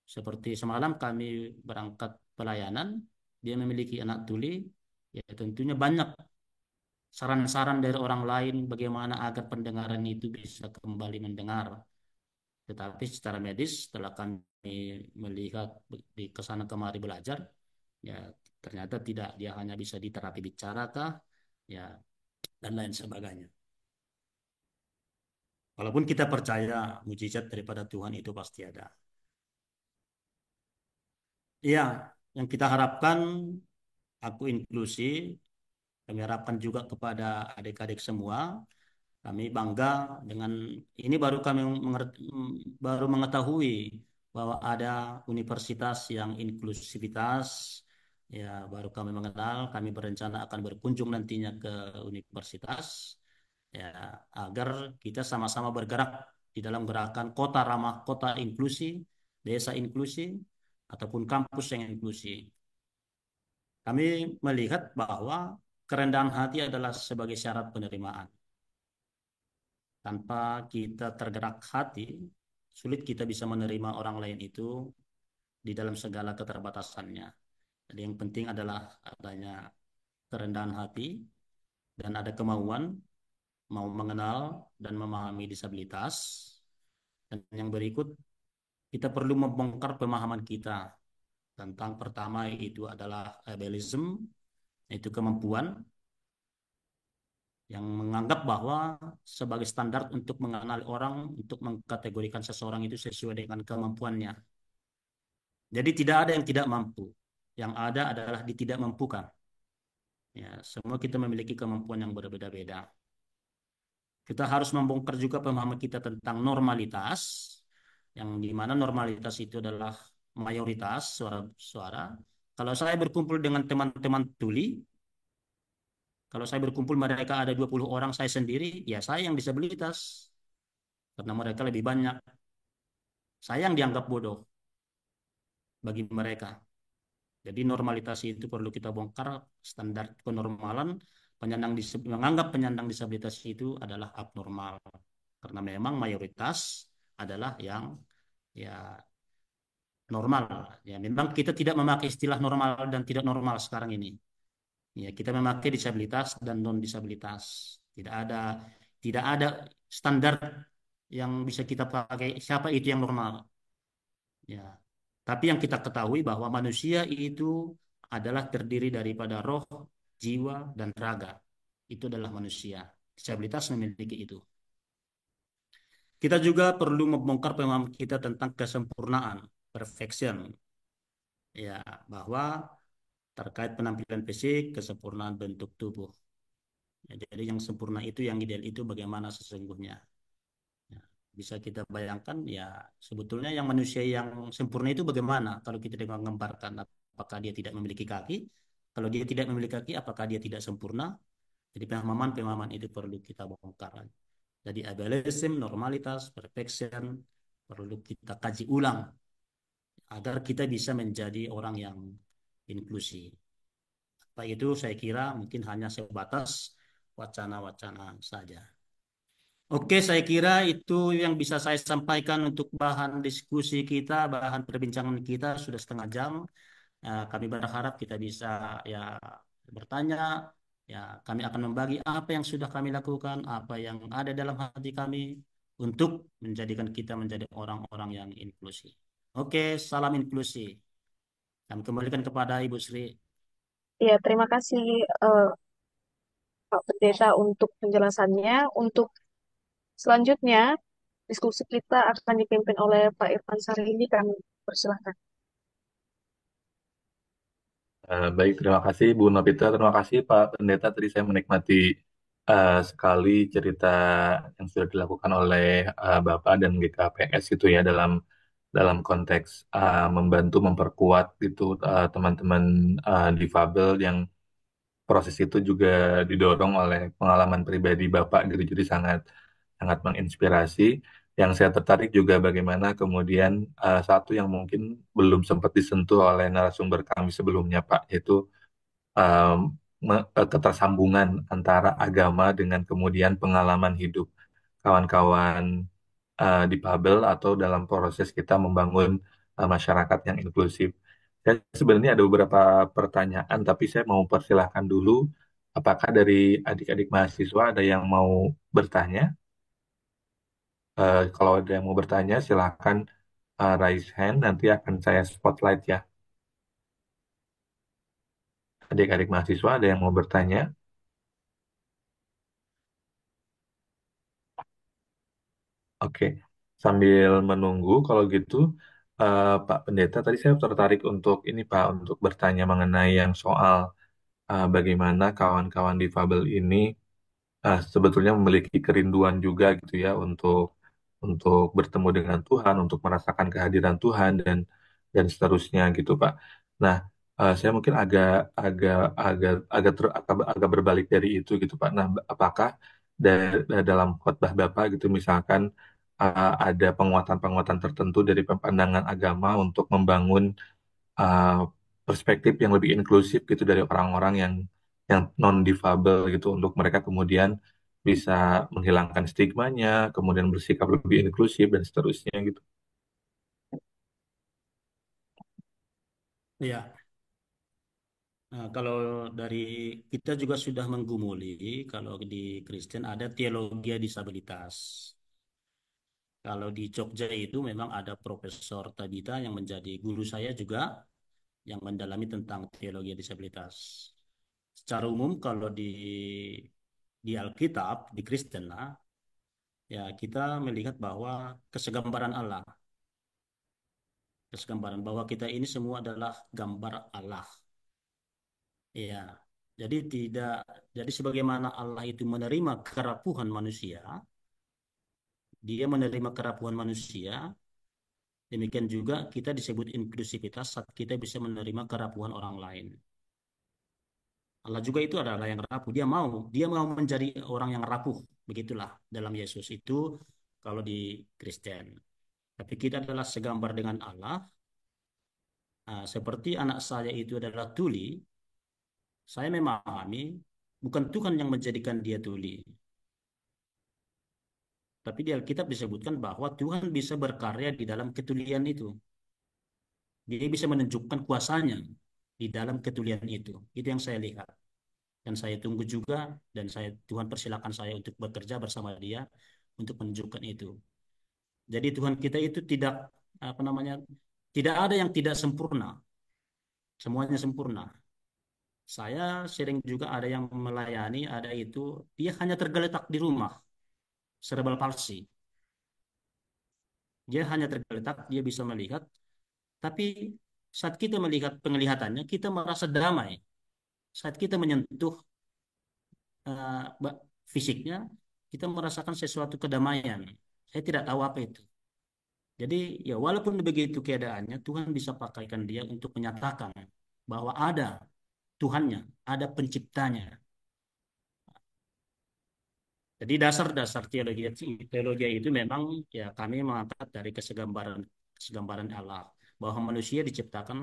Seperti semalam kami berangkat pelayanan, dia memiliki anak tuli, ya tentunya banyak saran-saran dari orang lain bagaimana agar pendengaran itu bisa kembali mendengar. Tetapi secara medis setelah kami melihat di kesana kemari belajar, ya ternyata tidak, dia hanya bisa diterapi bicara kah, ya dan lain sebagainya. Walaupun kita percaya mujizat daripada Tuhan itu pasti ada. Iya, yang kita harapkan aku inklusi, kami harapkan juga kepada adik-adik semua, kami bangga dengan ini baru mengetahui bahwa ada universitas yang inklusivitas, ya baru kami mengenal, kami berencana akan berkunjung nantinya ke universitas, ya agar kita sama-sama bergerak di dalam gerakan kota ramah, kota inklusi, desa inklusi, ataupun kampus yang inklusi. Kami melihat bahwa kerendahan hati adalah sebagai syarat penerimaan. Tanpa kita tergerak hati, sulit kita bisa menerima orang lain itu di dalam segala keterbatasannya. Jadi yang penting adalah adanya kerendahan hati dan ada kemauan mau mengenal dan memahami disabilitas. Dan yang berikut, kita perlu membongkar pemahaman kita tentang pertama itu adalah ableism, yaitu kemampuan yang menganggap bahwa sebagai standar untuk mengenal orang, untuk mengkategorikan seseorang itu sesuai dengan kemampuannya. Jadi tidak ada yang tidak mampu. Yang ada adalah ditidakmampukan. Ya, semua kita memiliki kemampuan yang berbeda-beda. Kita harus membongkar juga pemahaman kita tentang normalitas, yang di mana normalitas itu adalah mayoritas suara-suara. Kalau saya berkumpul dengan teman-teman tuli, kalau saya berkumpul mereka ada 20 orang, saya sendiri, ya saya yang disabilitas. Karena mereka lebih banyak. Saya yang dianggap bodoh bagi mereka. Jadi normalitas itu perlu kita bongkar, standar kenormalan menganggap penyandang disabilitas itu adalah abnormal. Karena memang mayoritas adalah yang ya normal. Ya memang kita tidak memakai istilah normal dan tidak normal sekarang ini. Ya kita memakai disabilitas dan non disabilitas. Tidak ada standar yang bisa kita pakai siapa itu yang normal. Ya. Tapi yang kita ketahui bahwa manusia itu adalah terdiri daripada roh, jiwa, dan raga. Itu adalah manusia. Disabilitas memiliki itu. Kita juga perlu membongkar pemahaman kita tentang kesempurnaan, perfection. Ya, bahwa terkait penampilan fisik, kesempurnaan bentuk tubuh. Ya, jadi yang sempurna itu, yang ideal itu bagaimana sesungguhnya. Ya, bisa kita bayangkan ya sebetulnya yang manusia yang sempurna itu bagaimana kalau kita menggambarkan apakah dia tidak memiliki kaki? Kalau dia tidak memiliki kaki, apakah dia tidak sempurna? Jadi pemahaman-pemahaman itu perlu kita bongkar. Jadi ableism, normalitas, perfection perlu kita kaji ulang agar kita bisa menjadi orang yang inklusi. Apa itu saya kira mungkin hanya sebatas wacana-wacana saja. Oke, saya kira itu yang bisa saya sampaikan untuk bahan diskusi kita, bahan perbincangan kita sudah setengah jam. Kami berharap kita bisa ya bertanya, ya kami akan membagi apa yang sudah kami lakukan, apa yang ada dalam hati kami untuk menjadikan kita menjadi orang-orang yang inklusi. Oke, salam inklusi. Kami kembalikan kepada Ibu Sri. Ya, terima kasih eh, Pak Pendeta untuk penjelasannya. Untuk selanjutnya, diskusi kita akan dipimpin oleh Pak Irfan Sari. Kami persilahkan. Baik, terima kasih Bu Novita, terima kasih Pak Pendeta. Tadi saya menikmati sekali cerita yang sudah dilakukan oleh Bapak dan GKPS itu ya dalam konteks membantu memperkuat itu teman-teman difabel yang proses itu juga didorong oleh pengalaman pribadi Bapak gitu. Jadi sangat sangat menginspirasi. Yang saya tertarik juga bagaimana kemudian satu yang mungkin belum sempat disentuh oleh narasumber kami sebelumnya Pak, yaitu um, ketersambungan antara agama dengan kemudian pengalaman hidup kawan-kawan difabel atau dalam proses kita membangun masyarakat yang inklusif. Saya sebenarnya ada beberapa pertanyaan, tapi saya mau persilahkan dulu, apakah dari adik-adik mahasiswa ada yang mau bertanya? Kalau ada yang mau bertanya, silahkan raise hand, nanti akan saya spotlight ya. Adik-adik mahasiswa ada yang mau bertanya? Oke, sambil menunggu, kalau gitu, Pak Pendeta, tadi saya tertarik untuk ini Pak, untuk bertanya mengenai yang soal bagaimana kawan-kawan difabel ini sebetulnya memiliki kerinduan juga gitu ya untuk bertemu dengan Tuhan, untuk merasakan kehadiran Tuhan dan seterusnya gitu Pak. Nah, saya mungkin agak agak agak agak agak berbalik dari itu gitu Pak. Nah, apakah dalam khotbah Bapak gitu misalkan ada penguatan-penguatan tertentu dari pandangan agama untuk membangun uh, perspektif yang lebih inklusif gitu dari orang-orang yang non difabel gitu untuk mereka kemudian bisa menghilangkan stigmanya, kemudian bersikap lebih inklusif dan seterusnya gitu. Ya, Kalau dari kita juga sudah menggumuli, kalau di Kristen ada teologi disabilitas. Kalau di Jogja itu memang ada Profesor Tabita yang menjadi guru saya juga, yang mendalami tentang teologi disabilitas. Secara umum kalau di Alkitab, di Kristen lah, ya kita melihat bahwa kesegambaran Allah, kesegambaran bahwa kita ini semua adalah gambar Allah. Ya, jadi tidak, jadi sebagaimana Allah itu menerima kerapuhan manusia, Dia menerima kerapuhan manusia, demikian juga kita disebut inklusivitas saat kita bisa menerima kerapuhan orang lain. Allah juga itu adalah yang rapuh. Dia mau menjadi orang yang rapuh. Begitulah dalam Yesus itu kalau di Kristen. Tapi kita adalah segambar dengan Allah. Seperti anak saya itu adalah tuli, saya memahami bukan Tuhan yang menjadikan dia tuli. Tapi di Alkitab disebutkan bahwa Tuhan bisa berkarya di dalam ketulian itu. Dia bisa menunjukkan kuasanya di dalam ketulian itu. Itu yang saya lihat. Dan saya tunggu juga, dan Tuhan persilakan saya untuk bekerja bersama dia untuk menunjukkan itu. Jadi Tuhan kita itu tidak, apa namanya, tidak ada yang tidak sempurna. Semuanya sempurna. Saya sering juga ada yang melayani, ada itu, dia hanya tergeletak di rumah, cerebral palsy. Dia hanya tergeletak, dia bisa melihat, tapi saat kita melihat penglihatannya, kita merasa damai. Saat kita menyentuh fisiknya, kita merasakan sesuatu kedamaian. Saya tidak tahu apa itu. Jadi ya walaupun begitu keadaannya, Tuhan bisa pakaikan dia untuk menyatakan bahwa ada Tuhannya, ada penciptanya. Jadi dasar-dasar teologi teologi itu memang ya kami mengangkat dari kesegambaran Allah, bahwa manusia diciptakan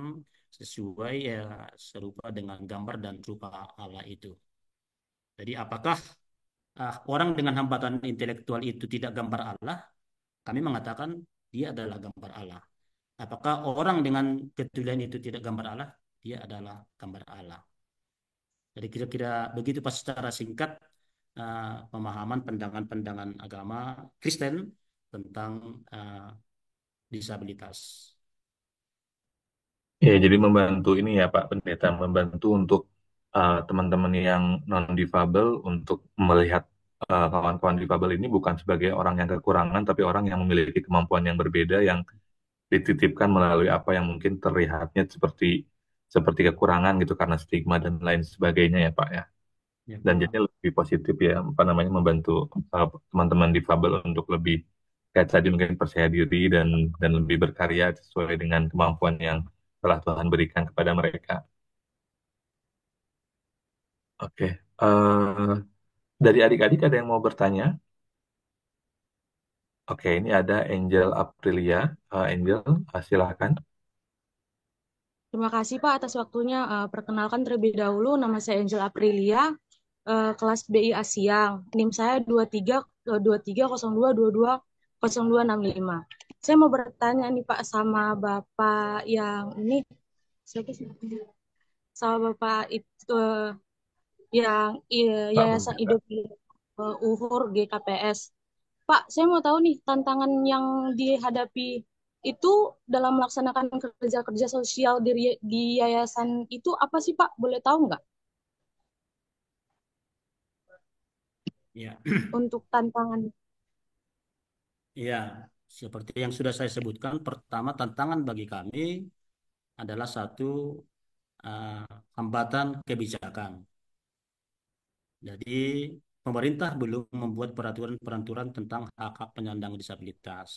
sesuai ya serupa dengan gambar dan rupa Allah itu. Jadi apakah orang dengan hambatan intelektual itu tidak gambar Allah? Kami mengatakan dia adalah gambar Allah. Apakah orang dengan ketulian itu tidak gambar Allah? Dia adalah gambar Allah. Jadi kira-kira begitu pas secara singkat pemahaman pandangan-pandangan agama Kristen tentang disabilitas. Ya, jadi membantu ini ya Pak Pendeta, membantu untuk teman-teman yang non-difabel untuk melihat kawan-kawan difabel ini bukan sebagai orang yang kekurangan, tapi orang yang memiliki kemampuan yang berbeda yang dititipkan melalui apa yang mungkin terlihatnya seperti seperti kekurangan gitu karena stigma dan lain sebagainya ya Pak ya. Ya, Dan Pak. jadi lebih positif ya, apa namanya membantu teman-teman difabel untuk lebih kayak tadi mungkin percaya diri dan lebih berkarya sesuai dengan kemampuan yang telah Tuhan berikan kepada mereka. Oke, dari adik-adik ada yang mau bertanya? Oke, ini ada Angel Aprilia. Angel, silakan. Terima kasih Pak atas waktunya. Perkenalkan terlebih dahulu, nama saya Angel Aprilia, kelas BI Asiang. NIM saya 2302220265. Saya mau bertanya nih Pak sama Bapak yang ini, siapa sih? Sama Bapak itu yang Pak Yayasan Pendeta. Hidup Uhur GKPS. Pak, saya mau tahu nih tantangan yang dihadapi itu dalam melaksanakan kerja-kerja sosial di yayasan itu apa sih Pak? Boleh tahu nggak Ya, untuk tantangan? ya, seperti yang sudah saya sebutkan, pertama tantangan bagi kami adalah satu uh, hambatan kebijakan. Jadi pemerintah belum membuat peraturan-peraturan tentang hak-hak penyandang disabilitas.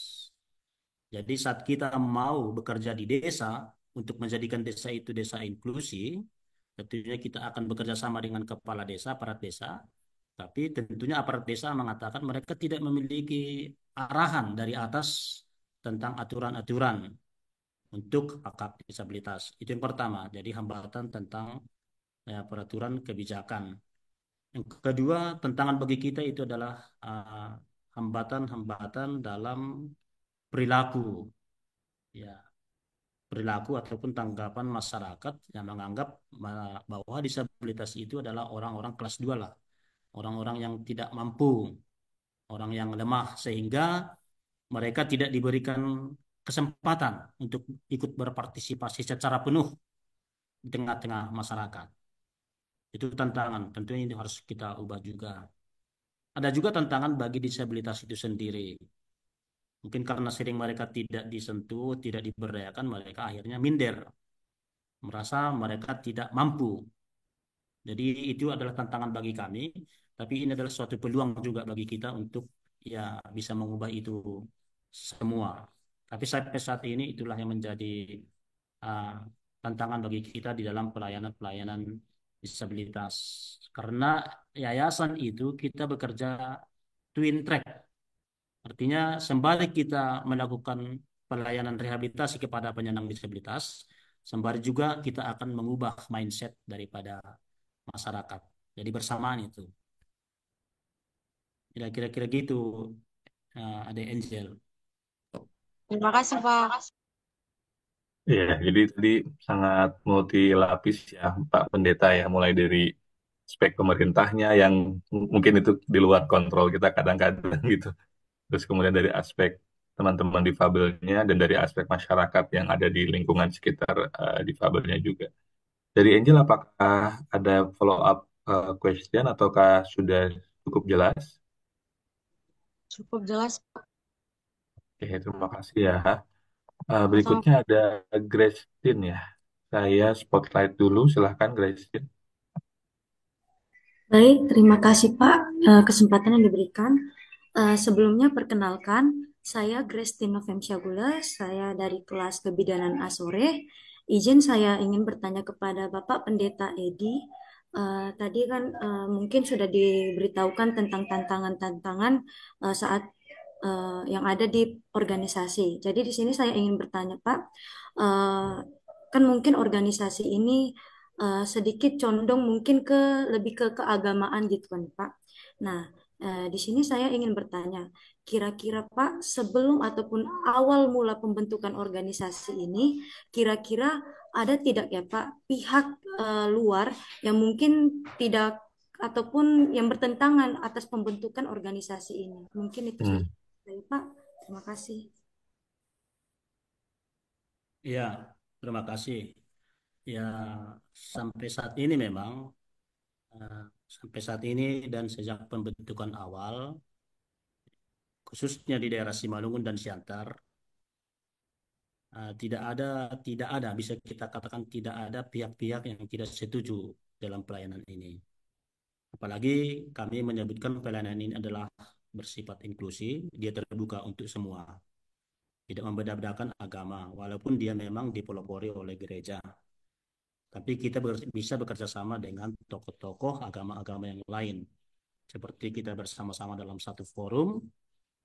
Jadi saat kita mau bekerja di desa untuk menjadikan desa itu desa inklusi, tentunya kita akan bekerja sama dengan kepala desa, aparat desa, tapi tentunya aparat desa mengatakan mereka tidak memiliki arahan dari atas tentang aturan-aturan untuk hak-hak disabilitas. Itu yang pertama. Jadi hambatan tentang peraturan kebijakan. Yang kedua, tantangan bagi kita itu adalah hambatan-hambatan dalam perilaku. Ya, perilaku ataupun tanggapan masyarakat yang menganggap bahwa disabilitas itu adalah orang-orang kelas 2 lah, orang-orang yang tidak mampu, orang yang lemah, sehingga mereka tidak diberikan kesempatan untuk ikut berpartisipasi secara penuh di tengah-tengah masyarakat. Itu tantangan, tentunya ini harus kita ubah juga. Ada juga tantangan bagi disabilitas itu sendiri. Mungkin karena sering mereka tidak disentuh, tidak diberdayakan, mereka akhirnya minder, merasa mereka tidak mampu. Jadi itu adalah tantangan bagi kami, tapi ini adalah suatu peluang juga bagi kita untuk ya bisa mengubah itu semua. Tapi sampai saat ini itulah yang menjadi uh, tantangan bagi kita di dalam pelayanan-pelayanan disabilitas. Karena yayasan itu kita bekerja twin track. Artinya sembari kita melakukan pelayanan rehabilitasi kepada penyandang disabilitas, sembari juga kita akan mengubah mindset daripada masyarakat. Jadi bersamaan itu. Kira-kira gitu, Ade Angel. Terima kasih, Pak. Iya, jadi tadi sangat multi lapis ya Pak Pendeta ya, mulai dari aspek pemerintahnya yang mungkin itu di luar kontrol kita kadang-kadang gitu. Terus kemudian dari aspek teman-teman difabelnya dan dari aspek masyarakat yang ada di lingkungan sekitar difabelnya juga. Dari Angel, apakah ada follow up question ataukah sudah cukup jelas? Cukup jelas, Pak. Oke, terima kasih ya. Sama-sama. Berikutnya ada Gracetin ya. Saya spotlight dulu, silahkan Gracetin. Baik, terima kasih Pak kesempatan yang diberikan. Sebelumnya perkenalkan, saya Grestin Novemsyagula, saya dari kelas Kebidanan A sore. Izin saya ingin bertanya kepada Bapak Pendeta Edi. Tadi kan mungkin sudah diberitahukan tentang tantangan-tantangan saat yang ada di organisasi. Jadi di sini saya ingin bertanya Pak, eh, kan mungkin organisasi ini sedikit condong mungkin lebih ke keagamaan gitu kan Pak. Nah, di sini saya ingin bertanya, kira-kira Pak, sebelum ataupun awal mula pembentukan organisasi ini, kira-kira ada tidak ya Pak pihak luar yang mungkin tidak ataupun yang bertentangan atas pembentukan organisasi ini? Mungkin itu saja. Hmm. Baik, Pak. Terima kasih. Ya, terima kasih. Ya, sampai saat ini memang, eh, sampai saat ini dan sejak pembentukan awal, khususnya di daerah Simalungun dan Siantar, tidak ada, bisa kita katakan tidak ada pihak-pihak yang tidak setuju dalam pelayanan ini. Apalagi kami menyebutkan pelayanan ini adalah bersifat inklusi, dia terbuka untuk semua, tidak membeda-bedakan agama, walaupun dia memang dipelopori oleh gereja. Tapi kita bisa bekerja sama dengan tokoh-tokoh agama-agama yang lain. Seperti kita bersama-sama dalam satu forum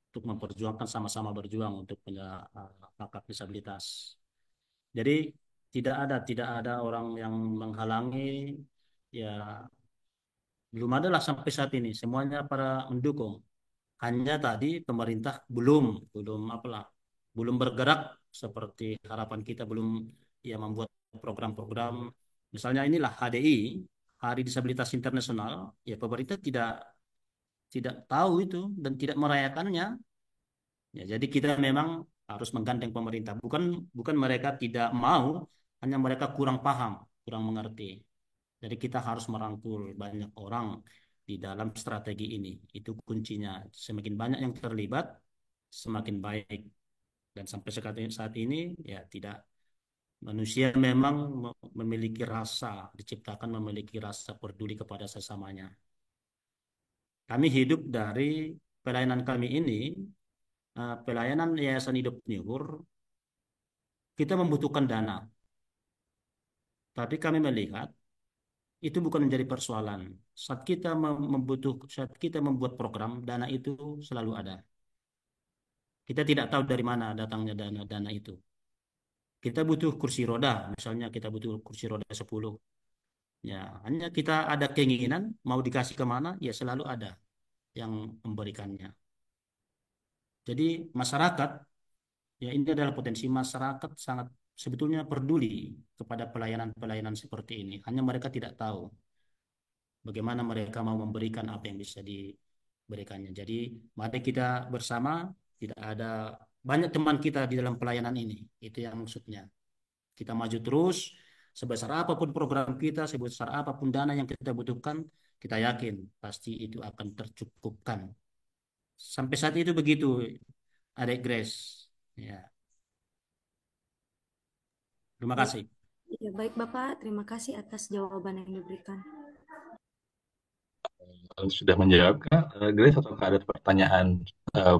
untuk memperjuangkan sama-sama berjuang untuk hak hak disabilitas. Jadi tidak ada orang yang menghalangi, ya belum ada lah sampai saat ini. Semuanya para mendukung. Hanya tadi pemerintah belum apalah, belum bergerak seperti harapan kita, belum ya membuat program-program. Misalnya inilah HDI, Hari Disabilitas Internasional, ya pemerintah tidak tidak tahu itu dan tidak merayakannya. Ya, jadi kita memang harus menggandeng pemerintah. Bukan bukan mereka tidak mau, hanya mereka kurang paham, kurang mengerti. Jadi kita harus merangkul banyak orang di dalam strategi ini. Itu kuncinya. Semakin banyak yang terlibat, semakin baik. Dan sampai saat ini ya tidak, manusia memang memiliki rasa, diciptakan memiliki rasa peduli kepada sesamanya. Kami hidup dari pelayanan kami ini, pelayanan Yayasan Hidup Nyuhur, kita membutuhkan dana. Tapi kami melihat itu bukan menjadi persoalan. Saat kita membuat program, dana itu selalu ada. Kita tidak tahu dari mana datangnya dana itu. Kita butuh kursi roda, misalnya kita butuh kursi roda 10. Ya, hanya kita ada keinginan, mau dikasih kemana, ya selalu ada yang memberikannya. Jadi masyarakat, ya ini adalah potensi masyarakat sangat sebetulnya peduli kepada pelayanan-pelayanan seperti ini. Hanya mereka tidak tahu bagaimana mereka mau memberikan apa yang bisa diberikannya. Jadi mari kita bersama, tidak ada banyak teman kita di dalam pelayanan ini. Itu yang maksudnya. Kita maju terus, sebesar apapun program kita, sebesar apapun dana yang kita butuhkan, kita yakin pasti itu akan tercukupkan. Sampai saat itu begitu, Adik Grace. Ya, terima Baik, kasih. ya, baik Bapak, terima kasih atas jawaban yang diberikan. Sudah menjawab Kak Grace atau ada pertanyaan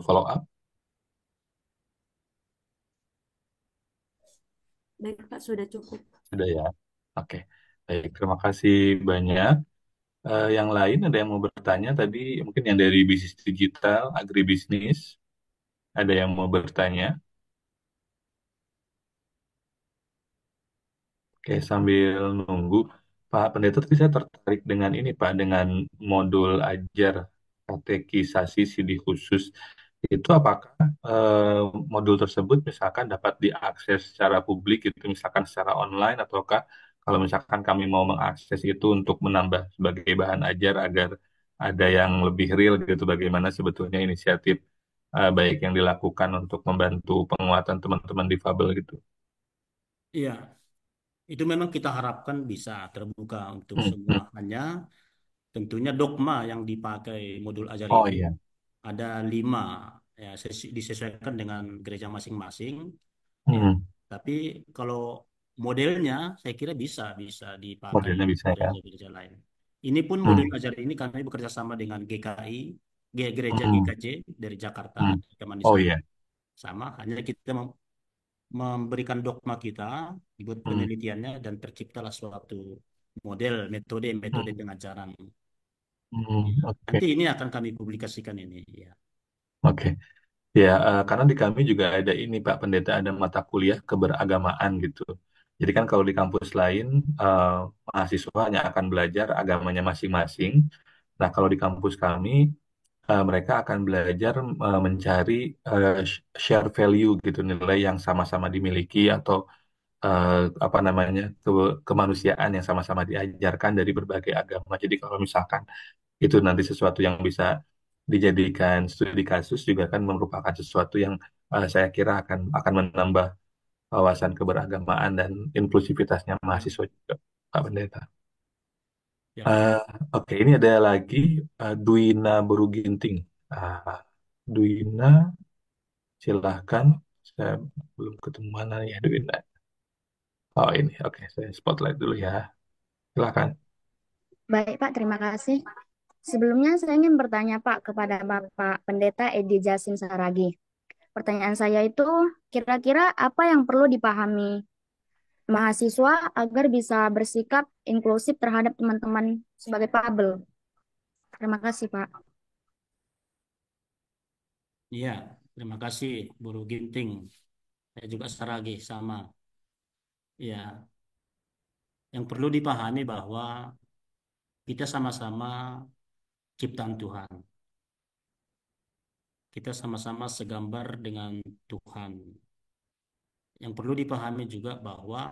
follow up? Baik Pak, sudah cukup. Sudah ya. Oke. Baik, terima kasih banyak. Yang lain ada yang mau bertanya tadi mungkin yang dari bisnis digital, agribisnis, ada yang mau bertanya? Oke, sambil nunggu Pak Pendeta, tadi saya tertarik dengan ini Pak, dengan modul ajar katekisasi studi khusus. Itu apakah eh, modul tersebut misalkan dapat diakses secara publik, itu misalkan secara online, ataukah kalau misalkan kami mau mengakses itu untuk menambah sebagai bahan ajar agar ada yang lebih real gitu, bagaimana sebetulnya inisiatif baik yang dilakukan untuk membantu penguatan teman-teman difabel gitu. Iya, itu memang kita harapkan bisa terbuka untuk Hmm, semua. hmm. Hanya tentunya dogma yang dipakai modul ajar Oh itu iya. ada 5, ya disesuaikan dengan gereja masing-masing. Ya, Hmm. tapi kalau modelnya saya kira bisa bisa dipakai Modelnya bisa ya. gereja-gereja lain. Ini pun modul Hmm. ajar ini kami bekerja sama dengan GKI, Gereja Hmm. GKJ dari Jakarta, Hmm. teman di Oh sana. iya. Sama, hanya kita memberikan dogma kita, buat Hmm. penelitiannya dan terciptalah suatu model, metode Hmm. pengajaran. Hmm. Oke. Nanti ini akan kami publikasikan ini. Ya, Oke. Ya, karena di kami juga ada ini Pak Pendeta, ada mata kuliah keberagamaan gitu. Jadi kan kalau di kampus lain eh, mahasiswa hanya akan belajar agamanya masing-masing. Nah, kalau di kampus kami mereka akan belajar mencari share value gitu, nilai yang sama-sama dimiliki atau eh, apa namanya kemanusiaan yang sama-sama diajarkan dari berbagai agama. Jadi kalau misalkan itu nanti sesuatu yang bisa dijadikan studi kasus juga kan merupakan sesuatu yang saya kira akan menambah wawasan keberagamaan dan inklusivitasnya ya, mahasiswa juga, Pak Pendeta. ya. Eh, oke, ini ada lagi Duina Beruginting. Ah, Duina, silahkan. Saya belum ketemu mana ya Duina. Oh ini, oke, saya spotlight dulu ya. Silahkan. Baik, Pak, terima kasih. Sebelumnya saya ingin bertanya, Pak, kepada Bapak Pendeta Edi Jasim Saragi. Pertanyaan saya itu, kira-kira apa yang perlu dipahami mahasiswa agar bisa bersikap inklusif terhadap teman-teman sebagai Pabel? Terima kasih, Pak. Iya, terima kasih Buru Ginting. Saya juga Saragi sama. Ya, yang perlu dipahami bahwa kita sama-sama ciptaan Tuhan. Kita sama-sama segambar dengan Tuhan. Yang perlu dipahami juga bahwa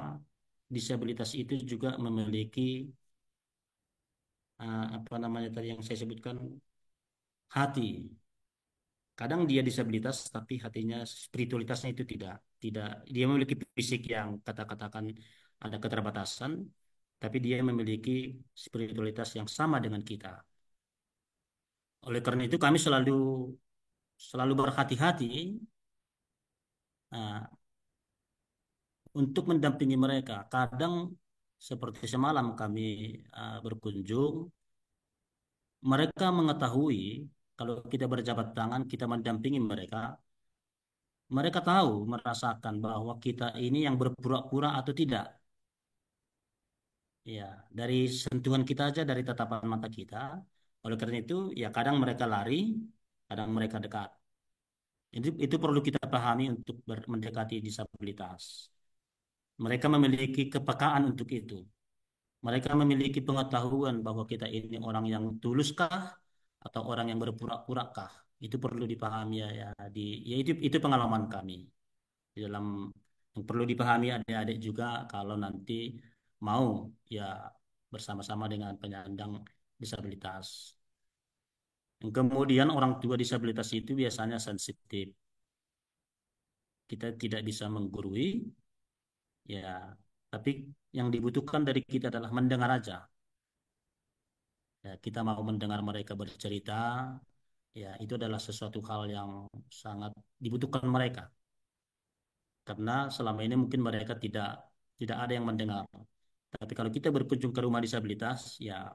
disabilitas itu juga memiliki apa namanya tadi yang saya sebutkan, hati. Kadang dia disabilitas tapi hatinya, spiritualitasnya itu tidak dia memiliki fisik yang katakan ada keterbatasan, tapi dia memiliki spiritualitas yang sama dengan kita. Oleh karena itu kami selalu selalu berhati-hati uh, untuk mendampingi mereka. Kadang seperti semalam kami berkunjung, mereka mengetahui kalau kita berjabat tangan, kita mendampingi mereka. Mereka tahu, merasakan bahwa kita ini yang berpura-pura atau tidak. Ya, dari sentuhan kita aja, dari tatapan mata kita. Oleh karena itu, ya kadang mereka lari, kadang mereka dekat. Itu perlu kita pahami untuk mendekati disabilitas. Mereka memiliki kepekaan untuk itu. Mereka memiliki pengetahuan bahwa kita ini orang yang tuluskah atau orang yang berpura-purakah. Itu perlu dipahami ya, ya itu pengalaman kami di dalam Yang perlu dipahami adik-adik juga kalau nanti mau ya bersama-sama dengan penyandang disabilitas. Yang kemudian orang tua disabilitas itu biasanya sensitif. Kita tidak bisa menggurui, ya, tapi yang dibutuhkan dari kita adalah mendengar aja. Ya, kita mau mendengar mereka bercerita, ya itu adalah sesuatu hal yang sangat dibutuhkan mereka. Karena selama ini mungkin mereka tidak tidak ada yang mendengar. Tapi kalau kita berkunjung ke rumah disabilitas, ya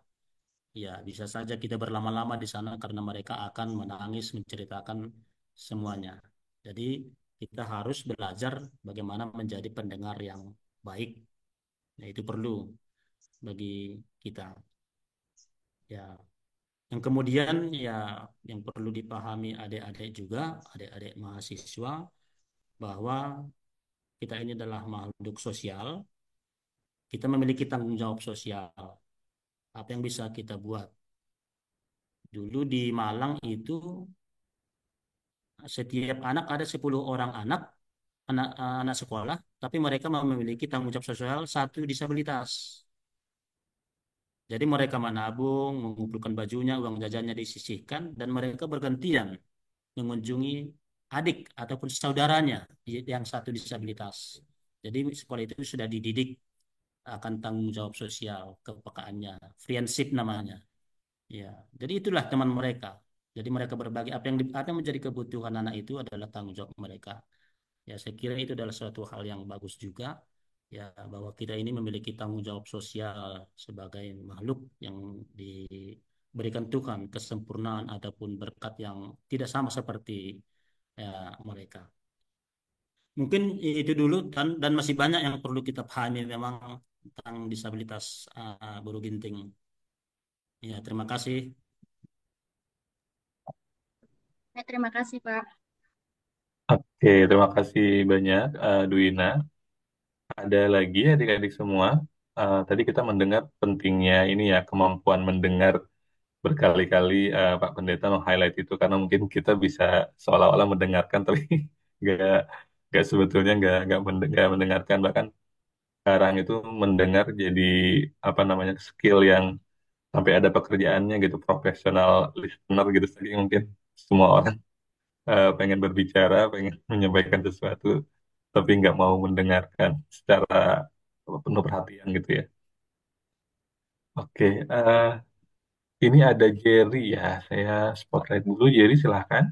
bisa saja kita berlama-lama di sana karena mereka akan menangis menceritakan semuanya. Jadi kita harus belajar bagaimana menjadi pendengar yang baik. Nah, itu perlu bagi kita. Ya, yang kemudian ya yang perlu dipahami adik-adik juga, adik-adik mahasiswa bahwa kita ini adalah makhluk sosial, kita memiliki tanggung jawab sosial. Apa yang bisa kita buat? Dulu di Malang itu setiap anak ada 10 orang anak sekolah, tapi mereka memiliki tanggung jawab sosial satu disabilitas. Jadi mereka menabung, mengumpulkan bajunya, uang jajannya disisihkan, dan mereka bergantian mengunjungi adik ataupun saudaranya yang satu disabilitas. Jadi sekolah itu sudah dididik akan tanggung jawab sosial, kepekaannya, friendship namanya. Ya, jadi itulah teman mereka. Jadi mereka berbagi apa yang menjadi kebutuhan anak itu adalah tanggung jawab mereka. Ya, saya kira itu adalah suatu hal yang bagus juga, ya, bahwa kita ini memiliki tanggung jawab sosial sebagai makhluk yang diberikan Tuhan kesempurnaan ataupun berkat yang tidak sama seperti ya, mereka. Mungkin itu dulu dan masih banyak yang perlu kita pahami memang tentang disabilitas buru ginting. Ya, terima kasih. Ya, terima kasih, Pak. Oke, terima kasih banyak, Duina. Ada lagi adik-adik semua. Tadi kita mendengar pentingnya ini ya, kemampuan mendengar berkali-kali Pak Pendeta meng-highlight itu karena mungkin kita bisa seolah-olah mendengarkan tapi nggak nggak sebetulnya nggak mendengarkan, bahkan sekarang itu mendengar jadi apa namanya skill yang sampai ada pekerjaannya gitu, profesional listener gitu. Jadi mungkin semua orang pengen berbicara, pengen menyampaikan sesuatu tapi nggak mau mendengarkan secara penuh perhatian gitu ya. Oke, ini ada Jerry ya. Saya spotlight dulu. Jerry silahkan.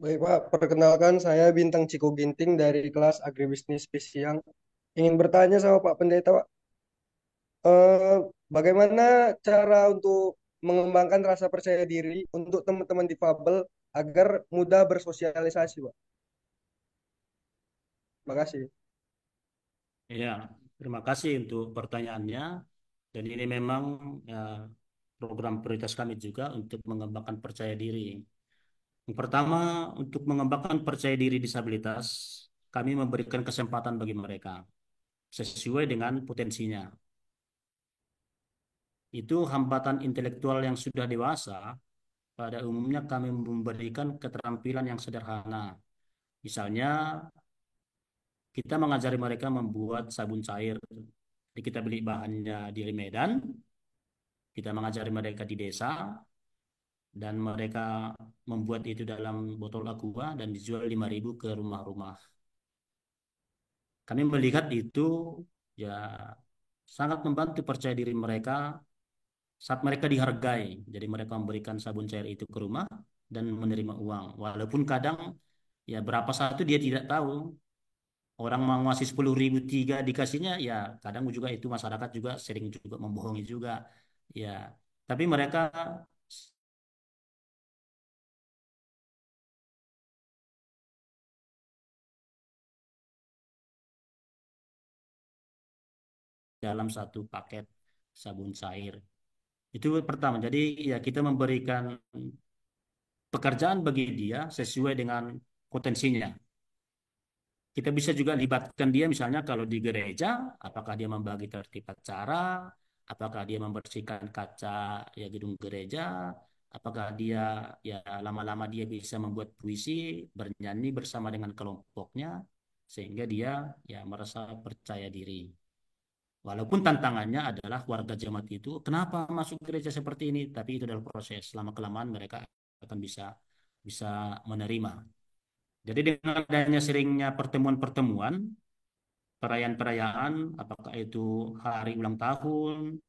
Baik Pak, perkenalkan saya Bintang Ciko Ginting dari kelas Agribisnis Spesial. Ingin bertanya sama Pak Pendeta, Pak, eh, bagaimana cara untuk mengembangkan rasa percaya diri untuk teman-teman difabel agar mudah bersosialisasi, Pak? Terima kasih. Ya, terima kasih untuk pertanyaannya. Dan ini memang ya, program prioritas kami juga untuk mengembangkan percaya diri. Yang pertama, untuk mengembangkan percaya diri disabilitas, kami memberikan kesempatan bagi mereka sesuai dengan potensinya. Itu hambatan intelektual yang sudah dewasa, pada umumnya kami memberikan keterampilan yang sederhana. Misalnya, kita mengajari mereka membuat sabun cair. Jadi kita beli bahannya di Medan, kita mengajari mereka di desa, dan mereka membuat itu dalam botol aqua dan dijual 5.000 ke rumah-rumah. Kami melihat itu ya sangat membantu percaya diri mereka saat mereka dihargai. Jadi mereka memberikan sabun cair itu ke rumah dan menerima uang. Walaupun kadang ya berapa satu dia tidak tahu. Orang mau ngasih 10.000 tiga dikasihnya ya kadang juga itu masyarakat juga sering juga membohongi juga. Ya, tapi mereka dalam satu paket sabun cair. Itu pertama. Jadi ya kita memberikan pekerjaan bagi dia sesuai dengan potensinya. Kita bisa juga libatkan dia misalnya kalau di gereja, apakah dia membagi tertib acara, apakah dia membersihkan kaca ya gedung gereja, Apakah dia ya lama-lama dia bisa membuat puisi, bernyanyi bersama dengan kelompoknya, sehingga dia ya merasa percaya diri. Walaupun tantangannya adalah warga jemaat itu, kenapa masuk gereja seperti ini? Tapi itu adalah proses. Lama-kelamaan mereka akan bisa bisa menerima. Jadi dengan adanya seringnya pertemuan-pertemuan, perayaan-perayaan, apakah itu hari ulang tahun,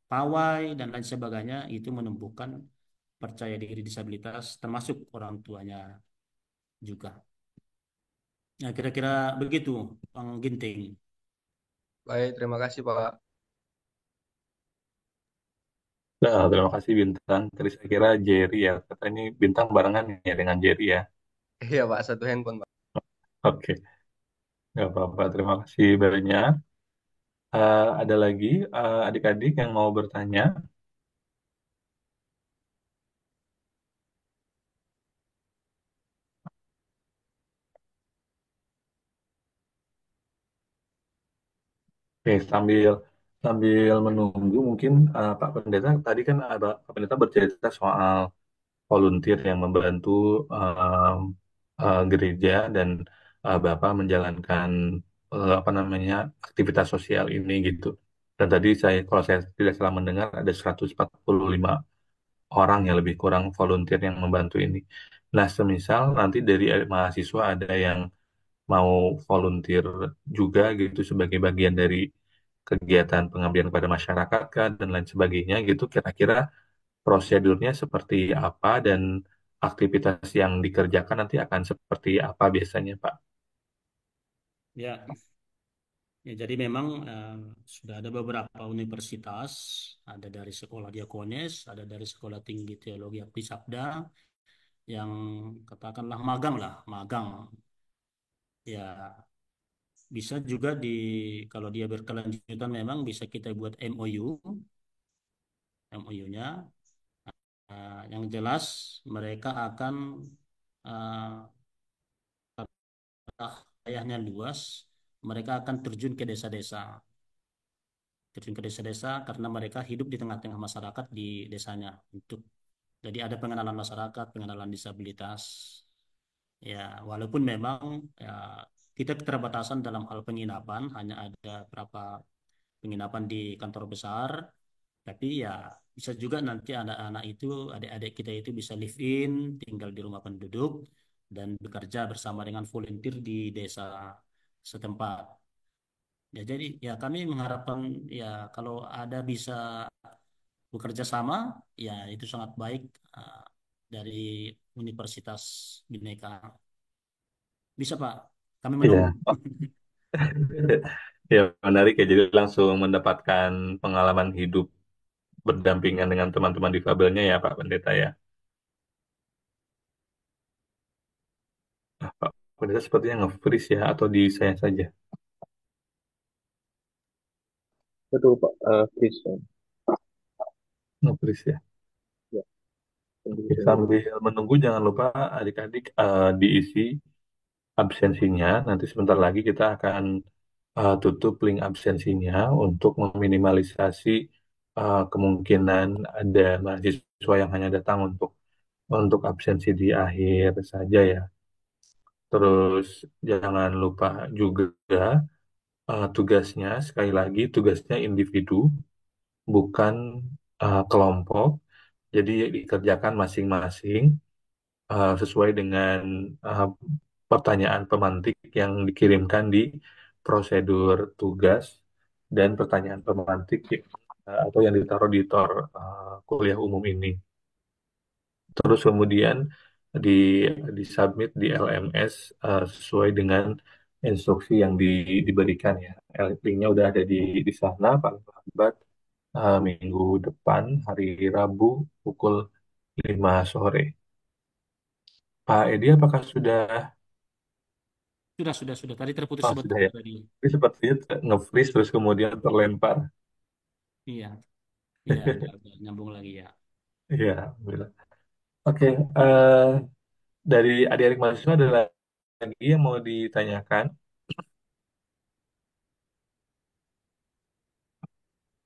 pawai, dan lain sebagainya, itu menumbuhkan percaya diri disabilitas, termasuk orang tuanya juga. Nah, kira-kira begitu, Bang Ginting. Baik, terima kasih Pak. Nah, terima kasih Bintang. Tadi saya kira Jerry ya. Kata ini Bintang barengan ya dengan Jerry ya. Iya Pak, satu handphone Pak. Oke, nggak apa-apa. Terima kasih banyak. Ada lagi adik-adik yang mau bertanya? Oke, sambil sambil menunggu mungkin Pak Pendeta tadi kan ada Pak Pendeta bercerita soal volunteer yang membantu um, gereja dan Bapak menjalankan apa namanya aktivitas sosial ini gitu. Dan tadi saya kalau saya tidak salah mendengar ada 145 orang yang lebih kurang volunteer yang membantu ini. Nah, semisal nanti dari mahasiswa ada yang mau volunteer juga gitu sebagai bagian dari kegiatan pengabdian kepada masyarakat kah, dan lain sebagainya gitu, kira-kira prosedurnya seperti apa dan aktivitas yang dikerjakan nanti akan seperti apa biasanya, Pak? Ya, ya jadi memang sudah ada beberapa universitas, ada dari sekolah Diakonis, ada dari sekolah tinggi teologi Abdi Sabda, yang katakanlah magang lah, magang. Ya, bisa juga kalau dia berkelanjutan memang bisa kita buat MOU, MOU-nya. Yang jelas mereka akan uh, wilayahnya luas, mereka akan terjun ke desa-desa karena mereka hidup di tengah-tengah masyarakat di desanya untuk jadi ada pengenalan masyarakat, pengenalan disabilitas. Ya, walaupun memang ya, kita keterbatasan dalam hal penginapan, hanya ada berapa penginapan di kantor besar, tapi ya bisa juga nanti anak-anak itu, adik-adik kita itu bisa live in, tinggal di rumah penduduk, dan bekerja bersama dengan volunteer di desa setempat. Ya jadi ya kami mengharapkan ya kalau ada bisa bekerja sama, ya itu sangat baik uh, dari Universitas Bhinneka. Bisa Pak, kami menunggu. Iya. Ya, menarik ya. Jadi langsung mendapatkan pengalaman hidup berdampingan dengan teman-teman difabelnya ya, Pak Pendeta ya. Pak Pendeta sepertinya nge-freeze ya, atau di saya saja. Betul Pak, Chris. Nge-freeze ya. Ya, tunggu Oke, dulu. sambil menunggu jangan lupa adik-adik diisi absensinya. Nanti sebentar lagi kita akan tutup link absensinya untuk meminimalisasi kemungkinan ada mahasiswa yang hanya datang untuk absensi di akhir saja ya. Terus jangan lupa juga tugasnya, sekali lagi tugasnya individu, bukan kelompok. Jadi dikerjakan masing-masing sesuai dengan uh, pertanyaan pemantik yang dikirimkan di prosedur tugas dan pertanyaan pemantik atau yang ditaruh di kuliah umum ini. Terus kemudian di disubmit di LMS sesuai dengan instruksi yang diberikan ya. Linknya udah ada di sana paling lambat minggu depan hari Rabu pukul 5 sore. Pak Edi, apakah sudah? Sudah. Tadi terputus Oh, sudah sebentar ya. tadi. Ini sepertinya nge-freeze terus kemudian terlempar. Iya, iya ada nyambung lagi ya. Iya, alhamdulillah. Oke, eh, dari adik-adik mahasiswa ada lagi yang mau ditanyakan?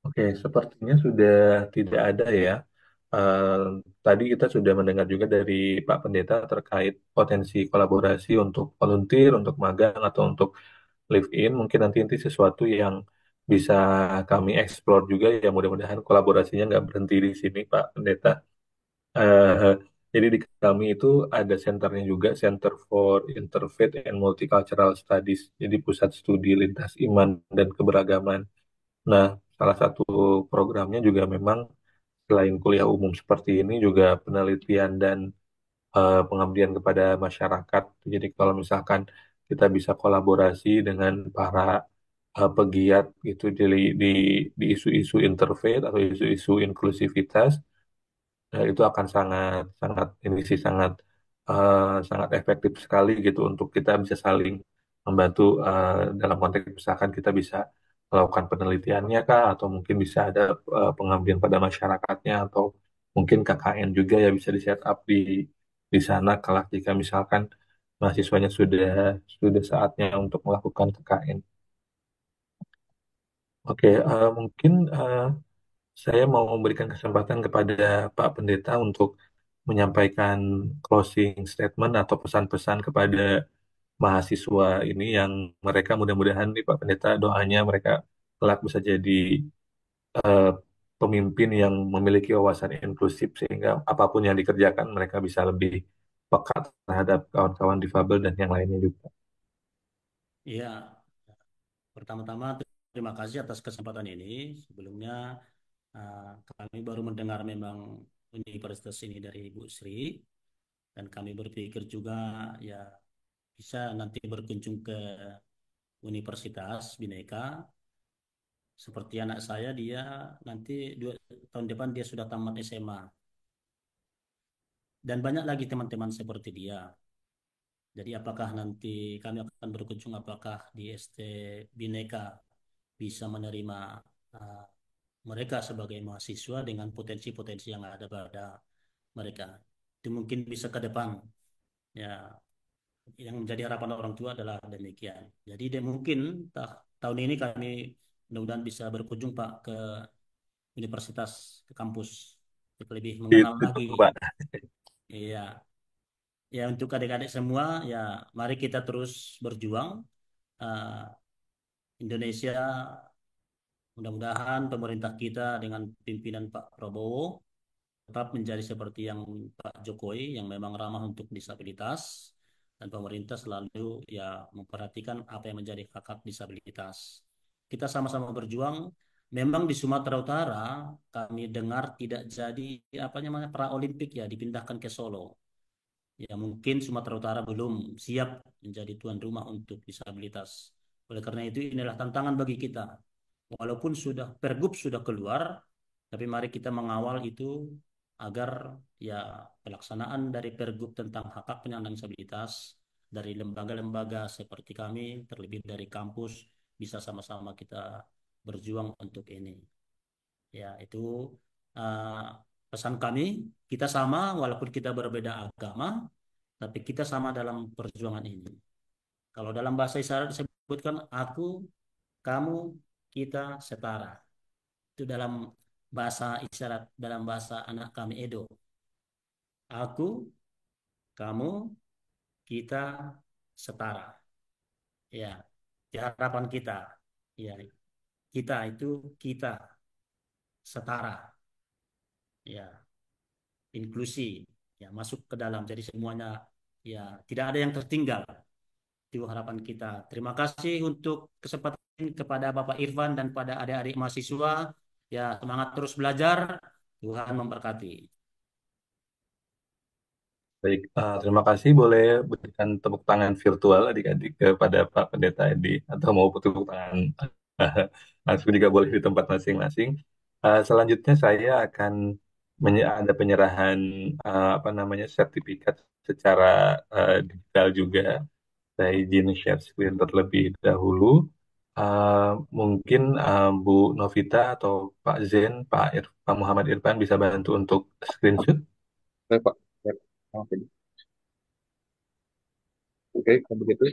Oke, sepertinya sudah tidak ada ya. eh, tadi kita sudah mendengar juga dari Pak Pendeta terkait potensi kolaborasi untuk volunteer, untuk magang, atau untuk live in. Mungkin nanti sesuatu yang bisa kami explore juga ya, mudah-mudahan kolaborasinya nggak berhenti di sini Pak Pendeta. Eh, jadi di kami itu ada senternya juga, Center for Interfaith and Multicultural Studies. Jadi pusat studi lintas iman dan keberagaman. Nah, salah satu programnya juga memang selain kuliah umum seperti ini juga penelitian dan pengabdian kepada masyarakat. Jadi kalau misalkan kita bisa kolaborasi dengan para pegiat gitu di di isu-isu interfaith atau isu-isu inklusivitas, itu akan sangat sangat ini sih sangat sangat efektif sekali gitu untuk kita bisa saling membantu dalam konteks misalkan kita bisa melakukan penelitiannya kah atau mungkin bisa ada pengabdian pada masyarakatnya atau mungkin KKN juga ya bisa di set up di sana kalau jika misalkan mahasiswanya sudah saatnya untuk melakukan KKN. Oke, mungkin saya mau memberikan kesempatan kepada Pak Pendeta untuk menyampaikan closing statement atau pesan-pesan kepada mahasiswa ini yang mereka mudah-mudahan nih Pak Pendeta doanya mereka kelak bisa jadi eh, pemimpin yang memiliki wawasan inklusif sehingga apapun yang dikerjakan mereka bisa lebih peka terhadap kawan-kawan difabel dan yang lainnya juga. Ya, pertama-tama terima kasih atas kesempatan ini. Sebelumnya kami baru mendengar memang universitas ini dari Ibu Sri dan kami berpikir juga ya bisa nanti berkunjung ke Universitas Bhinneka. Seperti anak saya, dia nanti tahun depan dia sudah tamat SMA dan banyak lagi teman-teman seperti dia. Jadi apakah nanti kami akan berkunjung apakah di ST Bhinneka bisa menerima uh, mereka sebagai mahasiswa dengan potensi-potensi yang ada pada mereka. Itu mungkin bisa ke depan. Ya, yang menjadi harapan orang tua adalah demikian. Jadi dia mungkin tahun ini kami mudah-mudahan bisa berkunjung Pak ke universitas, ke kampus untuk lebih mengenal Itu lagi. Pak. Iya, ya untuk adik-adik semua ya mari kita terus berjuang. Eh, Indonesia mudah-mudahan pemerintah kita dengan pimpinan Pak Prabowo tetap menjadi seperti yang Pak Jokowi yang memang ramah untuk disabilitas dan pemerintah selalu ya memperhatikan apa yang menjadi hak-hak disabilitas. Kita sama-sama berjuang. Memang di Sumatera Utara kami dengar tidak jadi apa namanya pra Olimpik ya dipindahkan ke Solo. Ya mungkin Sumatera Utara belum siap menjadi tuan rumah untuk disabilitas. Oleh karena itu inilah tantangan bagi kita. Walaupun sudah Pergub sudah keluar, tapi mari kita mengawal itu agar ya pelaksanaan dari Pergub tentang hak-hak penyandang disabilitas dari lembaga-lembaga seperti kami, terlebih dari kampus, bisa sama-sama kita berjuang untuk ini. Ya, itu uh, pesan kami. Kita sama, walaupun kita berbeda agama, tapi kita sama dalam perjuangan ini. Kalau dalam bahasa isyarat disebutkan aku, kamu, kita setara. Itu dalam bahasa isyarat, dalam bahasa anak kami Edo. Aku, kamu, kita setara. Ya, di harapan kita. Ya, kita itu kita setara. Ya, inklusi. Ya, masuk ke dalam. Jadi semuanya ya tidak ada yang tertinggal. Itu harapan kita. Terima kasih untuk kesempatan kepada Bapak Irfan dan pada adik-adik mahasiswa. Ya, semangat terus belajar. Tuhan memberkati. Baik, terima kasih. Boleh berikan tepuk tangan virtual adik-adik kepada Pak Pendeta Edi atau mau tepuk tangan langsung juga boleh di tempat masing-masing. Selanjutnya saya akan ada penyerahan apa namanya sertifikat secara digital juga. Saya izin share screen terlebih dahulu. Uh, Mungkin Bu Novita atau Pak Zen, Pak Muhammad Irfan bisa bantu untuk screenshot. Baik, Pak. Ya, sama tadi. Oke, kalau begitu,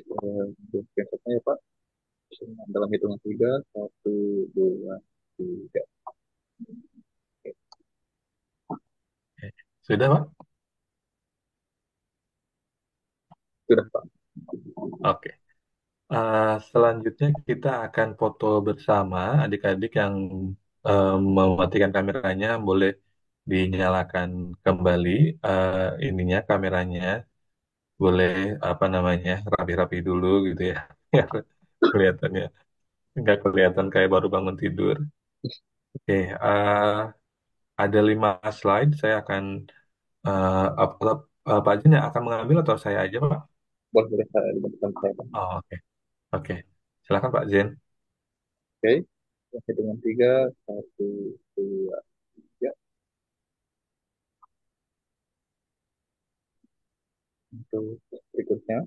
untuk screenshotnya ya, Pak. Dalam hitungan tiga, satu, dua, tiga. Oke. Sudah, Pak? Sudah, Pak. Oke. Selanjutnya kita akan foto bersama. Adik-adik yang mematikan kameranya boleh dinyalakan kembali ininya kameranya. Boleh apa namanya rapi-rapi dulu gitu ya. Biar kelihatannya nggak kelihatan kayak baru bangun tidur. Oke, ada 5 slide. Saya akan Pak Jin yang akan mengambil atau saya aja, Pak? Boleh, boleh saya dibantukan saya, Pak. Oh, oke. Oke. Silakan Pak Zen. Oke, sampai dengan tiga, satu, dua, tiga. Untuk berikutnya,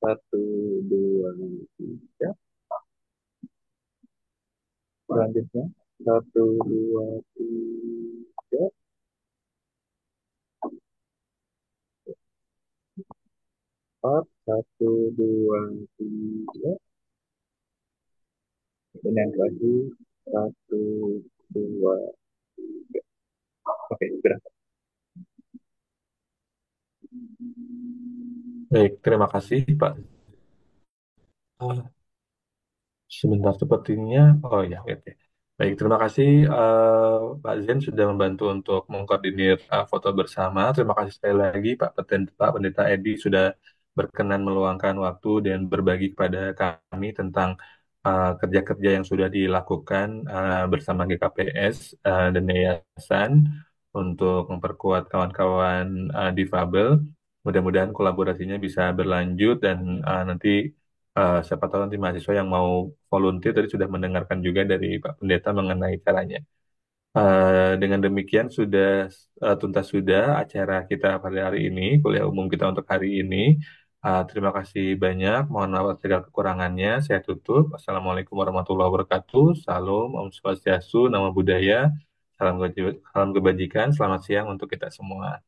satu, dua, tiga. Selanjutnya, satu, dua, tiga, empat, satu, dua, tiga. Dan yang terakhir, satu, dua, tiga. Oke, sudah. Baik, terima kasih Pak. Sebentar sepertinya, oh ya, oke. Baik, terima kasih Pak Zen sudah membantu untuk mengkoordinir foto bersama. Terima kasih sekali lagi Pak Pendeta Edi sudah berkenan meluangkan waktu dan berbagi kepada kami tentang kerja-kerja yang sudah dilakukan bersama GKPS dan Yayasan untuk memperkuat kawan-kawan difabel. Mudah-mudahan kolaborasinya bisa berlanjut dan nanti siapa tahu nanti mahasiswa yang mau volunteer tadi sudah mendengarkan juga dari Pak Pendeta mengenai caranya. Dengan demikian sudah tuntas sudah acara kita pada hari ini, kuliah umum kita untuk hari ini. Terima kasih banyak. Mohon maaf atas segala kekurangannya. Saya tutup. Assalamualaikum warahmatullahi wabarakatuh. Salam, Om Swastiastu, Namo Buddhaya. Salam kebajikan. Selamat siang untuk kita semua.